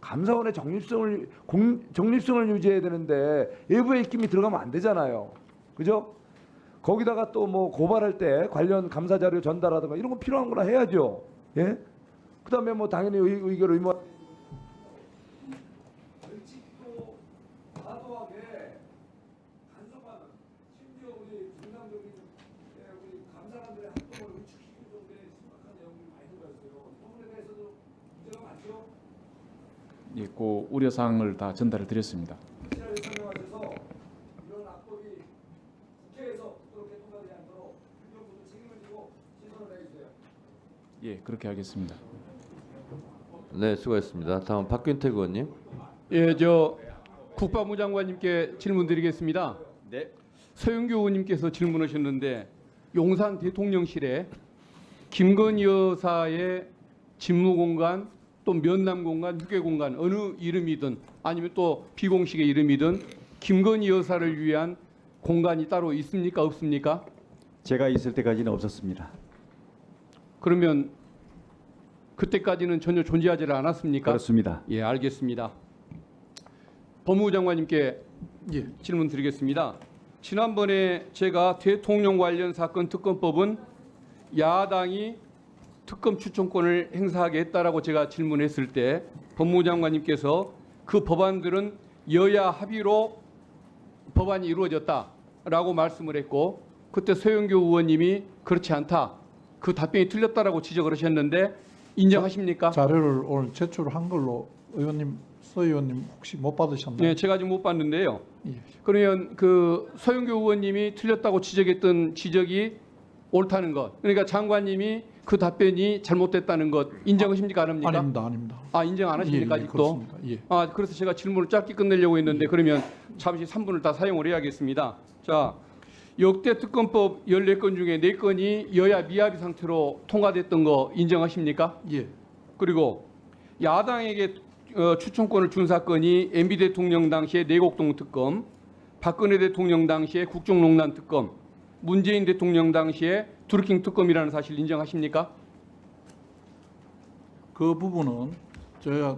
감사원의 정립성을 유지해야 되는데 외부의 입김이 들어가면 안 되잖아요. 그죠? 거기다가 또 고발할 때 관련 감사 자료 전달하든가 이런 거 필요한 거나 해야죠. 예? 그다음에 당연히 의결 의무 벌칙도 과도하게 간섭하는 심지어 우리 정상적인 우리 감사관들의 활동을 위축시키는 정도의 심각한 내용들이 많이 들어가 있어요. 이 부분에 대해서도 문제가 많죠. 예, 그 우려 사항을 다 전달을 드렸습니다. 설명하셔서 이런 악법이 국회에서 그렇게 통과되지 않도록 행정부도 책임을 지고 시선을 내주세요. 예, 그렇게 하겠습니다. 네, 수고하셨습니다. 다음 박균택 의원님. 예, 저 국방부 장관님께 질문드리겠습니다. 네. 서영교 의원님께서 질문하셨는데 용산 대통령실에 김건희 여사의 집무 공간 또 면담 공간, 휴게 공간 어느 이름이든 아니면 또 비공식의 이름이든 김건희 여사를 위한 공간이 따로 있습니까? 없습니까? 제가 있을 때까지는 없었습니다. 그러면 그때까지는 전혀 존재하지 않았습니까? 그렇습니다. 예, 알겠습니다. 법무부 장관님께 예. 질문 드리겠습니다. 지난번에 제가 대통령 관련 사건 특검법은 야당이 특검 추천권을 행사하게 했다라고 제가 질문했을 때 법무부 장관님께서 그 법안들은 여야 합의로 법안이 이루어졌다라고 말씀을 했고 그때 서영교 의원님이 그렇지 않다. 그 답변이 틀렸다라고 지적을 하셨는데 인정하십니까? 자료를 오늘 제출한 걸로 서 의원님 혹시 못 받으셨나요? 네, 제가 지금 못 봤는데요. 예. 그러면 그 서영교 의원님이 틀렸다고 지적했던 지적이 옳다는 것. 그러니까 장관님이 그 답변이 잘못됐다는 것 인정하십니까? 안 합니까? 아닙니다. 아, 인정 안 하십니까? 예, 예, 아직도? 그렇습니다. 예. 아, 그래서 제가 질문을 짧게 끝내려고 했는데 그러면 잠시 3분을 다 사용을 해야겠습니다. 자, 역대 특검법 14건 중에 4건이 여야 미합의 상태로 통과됐던 거 인정하십니까? 예. 그리고 야당에게 추천권을 준 사건이 MB 대통령 당시의 내곡동 특검, 박근혜 대통령 당시의 국정농단 특검, 문재인 대통령 당시의 드루킹 특검이라는 사실 인정하십니까? 그 부분은 저희가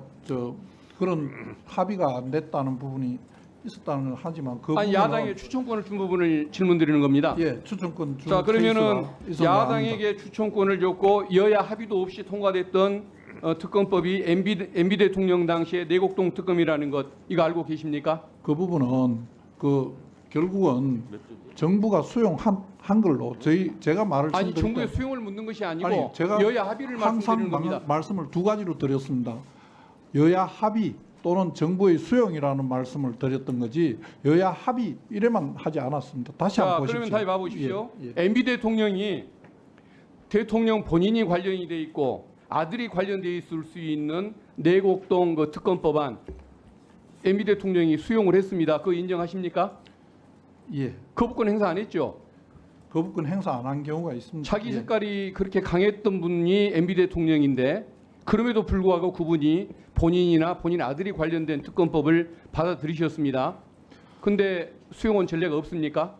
그런 합의가 안 됐다는 부분이 있었다는 걸 하지만 그 아니, 부분은 야당에 추천권을 준 부분을 질문드리는 겁니다. 예, 추천권 준 자, 그러면은 케이스가 있었나 야당에게 추천권을 줬고 여야 합의도 없이 통과됐던 특검법이 MB 대통령 당시의 내곡동 특검이라는 것 이거 알고 계십니까? 그 부분은 결국은 정부가 수용한 걸로 제가 말을 아니, 드릴 정부의 때- 수용을 묻는 것이 아니고 아니, 제가 여야 합의를 항상 말씀드리는 겁니다. 말씀을 두 가지로 드렸습니다. 여야 합의 또는 정부의 수용이라는 말씀을 드렸던 거지 여야 합의 이래만 하지 않았습니다. 다시 자, 한번 보십시오. 그러면 다시 봐보십시오. 예, 예. MB 대통령이 대통령 본인이 관련이 돼 있고 아들이 관련돼 있을 수 있는 내곡동 그 특검법안 MB 대통령이 수용을 했습니다. 그거 인정하십니까? 예. 거부권 행사 안 했죠? 거부권 행사 안 한 경우가 있습니다. 자기 예. 색깔이 그렇게 강했던 분이 MB 대통령인데 그럼에도 불구하고 그분이 본인이나 본인 아들이 관련된 특검법을 받아들이셨습니다. 근데 수용원 전례가 없습니까?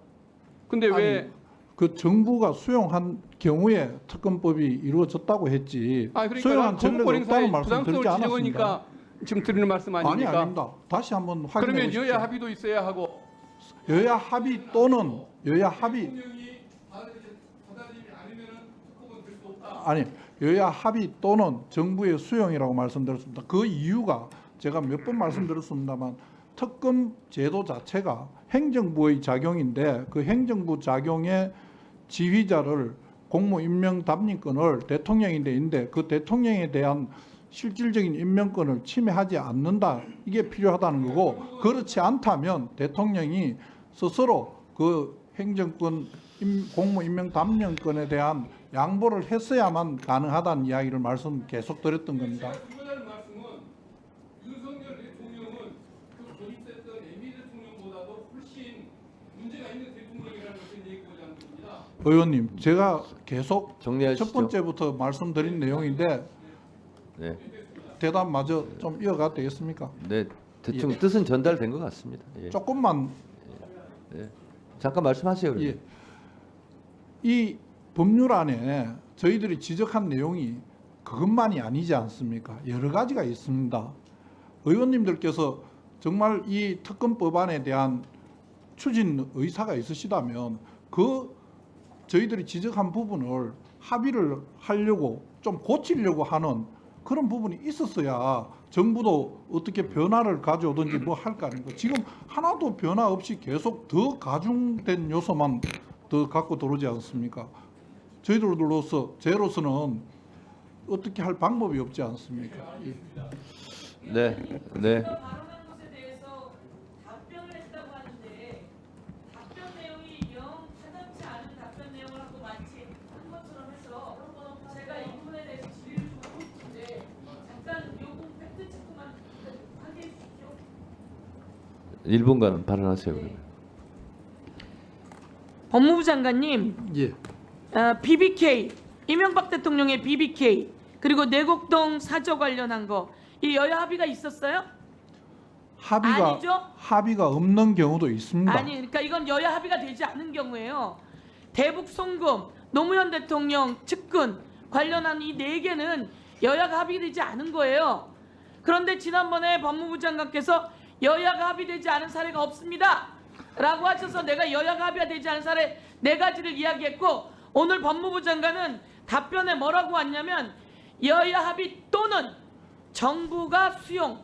근데 왜 아니, 그 정부가 수용한 경우에 특검법이 이루어졌다고 했지 그러니까 수용한 전례가 거부권 없다는 행사의 말씀 부당성을 드리지 지적하니까 않았습니다. 지금 드리는 말씀 아닙니까? 아니 아닙니다. 다시 한번 확인해 그러면 보십시오. 여야 합의도 있어야 하고 여야 합의 또는 여야 합의 아니 여야 합의 또는 정부의 수용이라고 말씀드렸습니다. 그 이유가 제가 몇 번 말씀드렸습니다만 특검 제도 자체가 행정부의 작용인데 그 행정부 작용의 지휘자를 공무 임명 답례권을 대통령이 돼 있는데 그 대통령에 대한 실질적인 임명권을 침해하지 않는다. 이게 필요하다는 거고 그렇지 않다면 대통령이 스스로 그 행정권 공무 임명 답례권에 대한 양보를 했어야만 가능하다는 이야기를 말씀 계속 드렸던 겁니다. 주관하는 말씀은 윤석열 대통령은 그 고립됐던 MB 대통령보다도 훨씬 문제가 있는 대통령이라는 것을 얘기하고자 하는 겁니다. 의원님, 제가 계속 정리하시죠. 첫 번째부터 말씀드린 내용인데 네. 대답마저 좀 이어가도 되겠습니까? 네, 대충 예. 뜻은 전달된 것 같습니다. 예. 조금만 네. 잠깐 말씀하세요. 그러면. 예. 이 법률안에 저희들이 지적한 내용이 그것만이 아니지 않습니까? 여러 가지가 있습니다. 의원님들께서 정말 이 특검법안에 대한 추진 의사가 있으시다면 그 저희들이 지적한 부분을 합의를 하려고 좀 고치려고 하는 그런 부분이 있었어야 정부도 어떻게 변화를 가져오든지 뭐 할 거 아닙니까? 지금 하나도 변화 없이 계속 더 가중된 요소만 더 갖고 들어오지 않습니까? 저희들로서 제로서는 어떻게 할 방법이 없지 않습니까? 예. 네, 네. 발언한 것에 대해서 답변을 했다고 하는데 답변 내용이 영 타당치 않은 답변 내용을 하고 마치 한 것처럼 해서 제가 이 부분에 대해서 1분간 발언하세요. 그러면. 법무부 장관님, 예. BBK 이명박 대통령의 BBK 그리고 내곡동 사저 관련한 거 이 여야 합의가 있었어요? 아니죠? 합의가 없는 경우도 있습니다. 아니, 그러니까 이건 여야 합의가 되지 않은 경우에요. 대북 송금, 노무현 대통령 측근 관련한 이 4개는 여야가 합의되지 않은 거예요. 그런데 지난번에 법무부 장관께서 여야가 합의되지 않은 사례가 없습니다 라고 하셔서 내가 여야가 합의가 되지 않은 사례 4가지를 이야기했고, 오늘 법무부 장관은 답변에 뭐라고 왔냐면 여야 합의 또는 정부가 수용.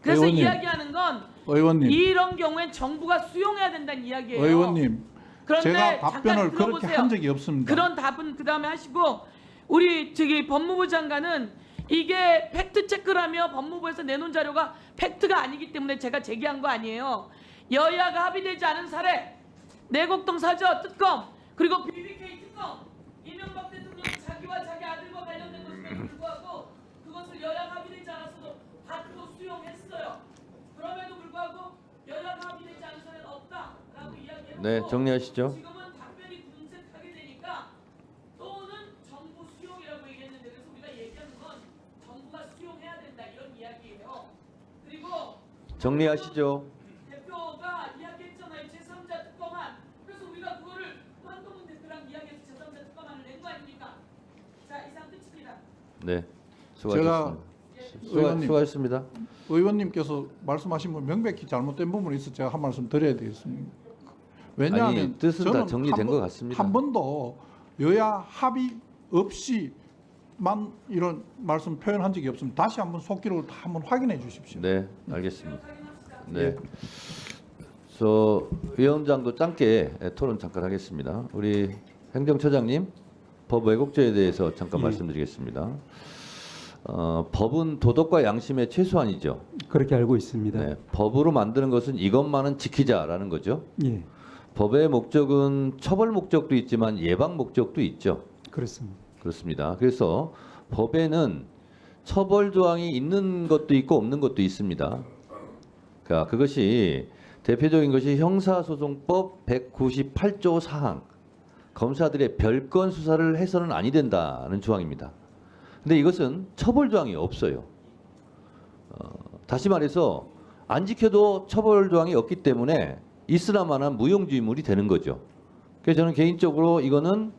그래서 의원님, 이야기하는 건 의원님, 이런 경우엔 정부가 수용해야 된다는 이야기예요. 의원님, 그런데 제가 답변을 잠깐 그렇게 들어보세요. 한 적이 없습니다. 그런 답은 그 다음에 하시고, 우리 법무부 장관은 이게 팩트 체크라며 법무부에서 내놓은 자료가 팩트가 아니기 때문에 제가 제기한 거 아니에요. 여야가 합의되지 않은 사례, 내곡동 사저 특검, 그리고 BBK 특검, 이명박 대통령 자기와 자기 아들과 관련된 것임에도 불구하고 그것을 여야가 합의되지 않았어도 다투고 수용했어요. 그럼에도 불구하고 여야가 합의되지 않은 사례는 없다라고 이야기했고, 네, 정리하시죠. 지금은 답변이 궁색하게 되니까 또는 정부 수용이라고 얘기했는데, 그래서 우리가 얘기하는 건 정부가 수용해야 된다 이런 이야기예요. 그리고 정리하시죠. 대표가 이야기했잖아요. 제3자 특검안. 그래서 우리가 그거를 한동훈 대표랑 이야기해서 제3자 특검안을 낸 거 아닙니까? 자, 이상 끝입니다. 네, 수고하셨습니다. 의원님, 수고하셨습니다. 의원님께서 말씀하신 건 명백히 잘못된 부분이 있어 제가 한 말씀 드려야 되겠습니다. 왜냐하면 아니, 뜻은 다 저는 정리된 것 같습니다. 한 번도 여야 합의 없이만 이런 말씀 표현한 적이 없습니다. 다시 한번 속기록을 다 한번 확인해 주십시오. 네, 알겠습니다. 네, 저 위원장도 짧게 토론 잠깐 하겠습니다. 우리 행정처장님, 법 왜곡죄에 대해서 잠깐 말씀드리겠습니다. 법은 도덕과 양심의 최소한이죠. 그렇게 알고 있습니다. 네, 법으로 만드는 것은 이것만은 지키자라는 거죠. 예, 법의 목적은 처벌 목적도 있지만 예방 목적도 있죠. 그렇습니다. 그렇습니다. 그래서 법에는 처벌 조항이 있는 것도 있고 없는 것도 있습니다. 그러니까 그것이 대표적인 것이 형사소송법 198조 사항, 검사들의 별건 수사를 해서는 아니 된다는 조항입니다. 근데 이것은 처벌 조항이 없어요. 다시 말해서 안 지켜도 처벌 조항이 없기 때문에 있으나마나 무용지물이 되는 거죠. 그래서 저는 개인적으로 이거는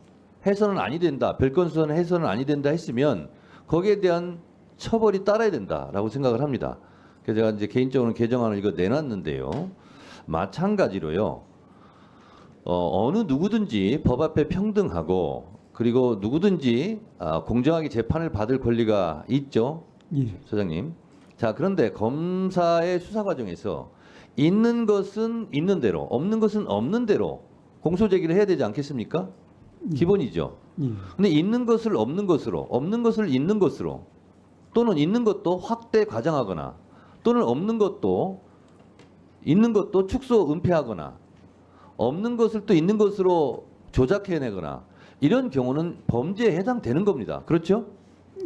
해서는 아니 된다, 별건 수사는 해서는 아니 된다 했으면 거기에 대한 처벌이 따라야 된다라고 생각을 합니다. 그래서 제가 이제 개인적으로 개정안을 이거 내놨는데요. 마찬가지로요. 어느 누구든지 법 앞에 평등하고 그리고 누구든지 공정하게 재판을 받을 권리가 있죠, 예, 소장님. 자, 그런데 검사의 수사 과정에서 있는 것은 있는 대로, 없는 것은 없는 대로 공소 제기를 해야 되지 않겠습니까? 기본이죠. 예, 근데 있는 것을 없는 것으로, 없는 것을 있는 것으로, 또는 있는 것도 확대 과장하거나, 또는 없는 것도 있는 것도 축소 은폐하거나, 없는 것을 또 있는 것으로 조작해내거나, 이런 경우는 범죄에 해당되는 겁니다. 그렇죠?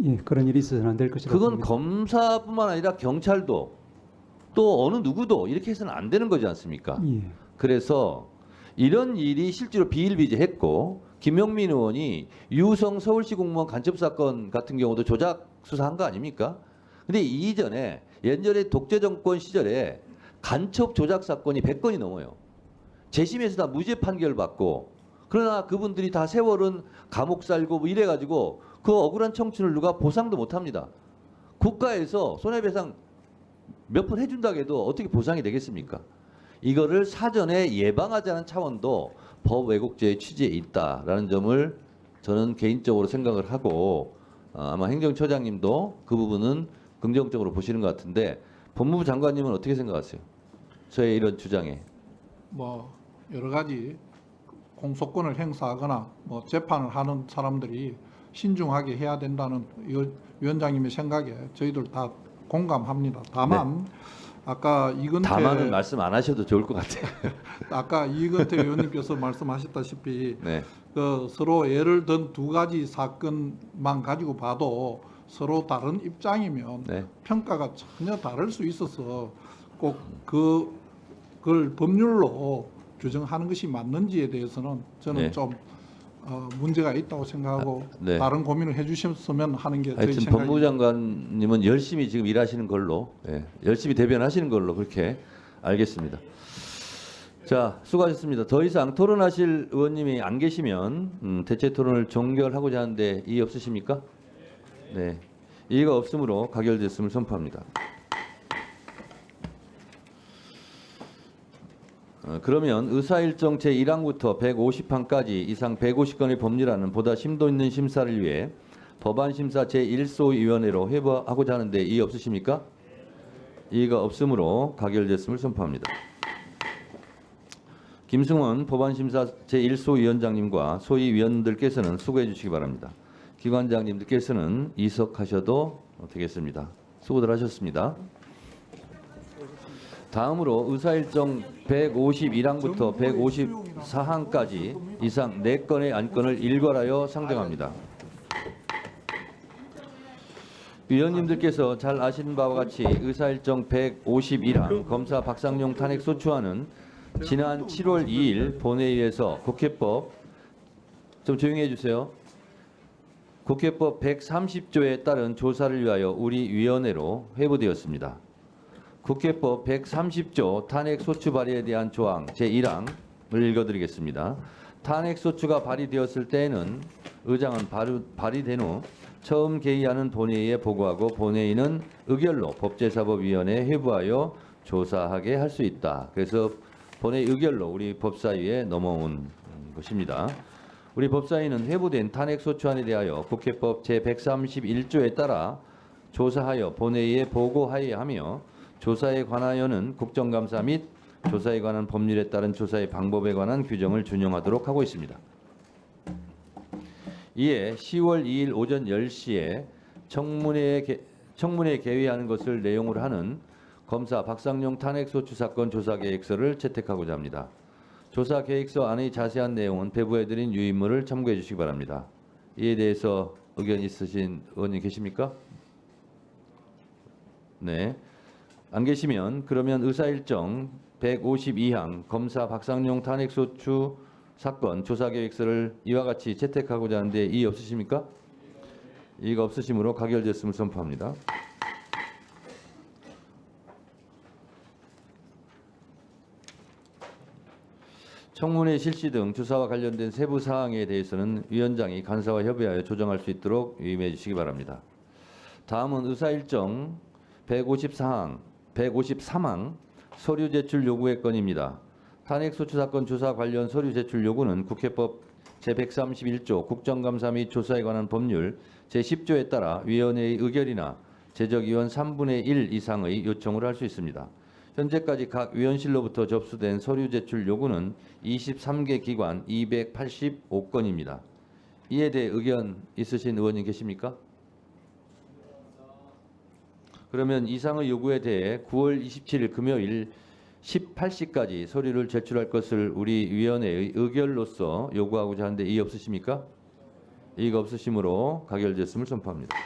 예, 그런 일이 있어서는 안 될 것이라고 그건 봅니다. 검사뿐만 아니라 경찰도 또 어느 누구도 이렇게 해서는 안 되는 거지 않습니까? 예, 그래서 이런 일이 실제로 비일비재했고, 김용민 의원이 유성 서울시 공무원 간첩 사건 같은 경우도 조작 수사한 거 아닙니까? 근데 이전에 예전에 독재 정권 시절에 간첩 조작 사건이 100건이 넘어요. 재심에서 다 무죄 판결 받고, 그러나 그분들이 다 세월은 감옥 살고 뭐 이래가지고 그 억울한 청춘을 누가 보상도 못합니다. 국가에서 손해배상 몇 번 해준다고 해도 어떻게 보상이 되겠습니까? 이거를 사전에 예방하자는 차원도 법 왜곡죄의 취지에 있다라는 점을 저는 개인적으로 생각을 하고, 아마 행정처장님도 그 부분은 긍정적으로 보시는 것 같은데, 법무부 장관님은 어떻게 생각하세요? 저의 이런 주장에. 뭐 여러 가지 공소권을 행사하거나 뭐 재판을 하는 사람들이 신중하게 해야 된다는 위원장님의 생각에 저희들 다 공감합니다. 다만 아까 이건태 다만은 말씀 안 하셔도 좋을 것 같아요. 아까 이건태 의원님께서 말씀하셨다시피 네. 그 서로 예를 든 두 가지 사건만 가지고 봐도 서로 다른 입장이면 네. 평가가 전혀 다를 수 있어서 꼭 그 그걸 법률로 규정하는 것이 맞는지에 대해서는 저는 네. 좀 문제가 있다고 생각하고 네. 다른 고민을 해주셨으면 하는 게 저희 하여튼 생각입니다. 법무부 장관님은 열심히 지금 일하시는 걸로, 예, 열심히 대변하시는 걸로 그렇게 알겠습니다. 자, 수고하셨습니다. 더 이상 토론하실 의원님이 안 계시면 대체 토론을 종결하고자 하는데 이의 없으십니까? 네, 이의가 없으므로 가결됐음을 선포합니다. 그러면 의사일정 제1항부터 150항까지 이상 150건의 법률안은 보다 심도 있는 심사를 위해 법안심사 제1소위원회로 회부하고자 하는데 이의 없으십니까? 이의가 없으므로 가결됐음을 선포합니다. 김승원 법안심사 제1소위원장님과 소위위원들께서는 수고해 주시기 바랍니다. 기관장님들께서는 이석하셔도 되겠습니다. 수고들 하셨습니다. 다음으로 의사일정 151항부터 154항까지 이상 4건의 안건을 일괄하여 상정합니다. 위원님들께서 잘 아시는 바와 같이 의사일정 151항 검사 박상용 탄핵소추안은 지난 7월 2일 본회의에서 국회법, 좀 조용히 해주세요. 국회법 130조에 따른 조사를 위하여 우리 위원회로 회부되었습니다. 국회법 130조 탄핵소추 발의에 대한 조항 제1항을 읽어드리겠습니다. 탄핵소추가 발의되었을 때에는 의장은 발의된 후 처음 개의하는 본회의에 보고하고 본회의는 의결로 법제사법위원회에 회부하여 조사하게 할 수 있다. 그래서 본회의 의결로 우리 법사위에 넘어온 것입니다. 우리 법사위는 회부된 탄핵소추안에 대하여 국회법 제131조에 따라 조사하여 본회의에 보고하여야 하며 조사에 관하여는 국정감사 및 조사에 관한 법률에 따른 조사의 방법에 관한 규정을 준용하도록 하고 있습니다. 이에 10월 2일 오전 10시에 청문회에 개의하는 것을 내용으로 하는 검사 박상용 탄핵소추 사건 조사계획서를 채택하고자 합니다. 조사계획서 안의 자세한 내용은 배부해드린 유인물을 참고해 주시기 바랍니다. 이에 대해서 의견 있으신 의원님 계십니까? 네. 안 계시면 그러면 의사일정 152항 검사 박상용 탄핵소추 사건 조사계획서를 이와 같이 채택하고자 하는데 이의 없으십니까? 이의가 없으시므로 가결됐음을 선포합니다. 청문회 실시 등 조사와 관련된 세부 사항에 대해서는 위원장이 간사와 협의하여 조정할 수 있도록 유의해 주시기 바랍니다. 다음은 의사일정 153항 서류 제출 요구의 건입니다. 탄핵소추 사건 조사 관련 서류 제출 요구는 국회법 제131조 국정감사 및 조사에 관한 법률 제10조에 따라 위원회의 의결이나 제적위원 3분의 1 이상의 요청을 할 수 있습니다. 현재까지 각 위원실로부터 접수된 서류 제출 요구는 23개 기관 285건입니다. 이에 대해 의견 있으신 의원님 계십니까? 그러면 이상의 요구에 대해 9월 27일 금요일 18시까지 서류를 제출할 것을 우리 위원회의 의결로서 요구하고자 하는데 이의 없으십니까? 이의가 없으시므로 가결됐음을 선포합니다.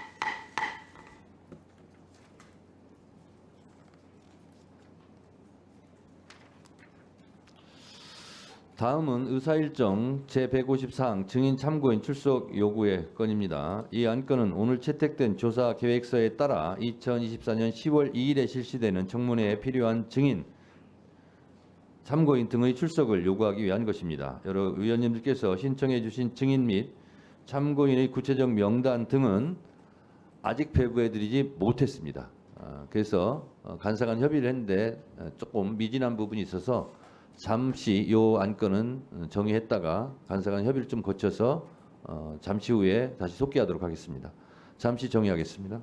다음은 의사일정 제154항 증인 참고인 출석 요구의 건입니다. 이 안건은 오늘 채택된 조사 계획서에 따라 2024년 10월 2일에 실시되는 청문회에 필요한 증인, 참고인 등의 출석을 요구하기 위한 것입니다. 여러 위원님들께서 신청해 주신 증인 및 참고인의 구체적 명단 등은 아직 배부해드리지 못했습니다. 그래서 간사간 협의를 했는데 조금 미진한 부분이 있어서 잠시 이 안건은 정의했다가 간사간 협의를 좀 거쳐서 잠시 후에 다시 속기하도록 하겠습니다. 잠시 정의하겠습니다.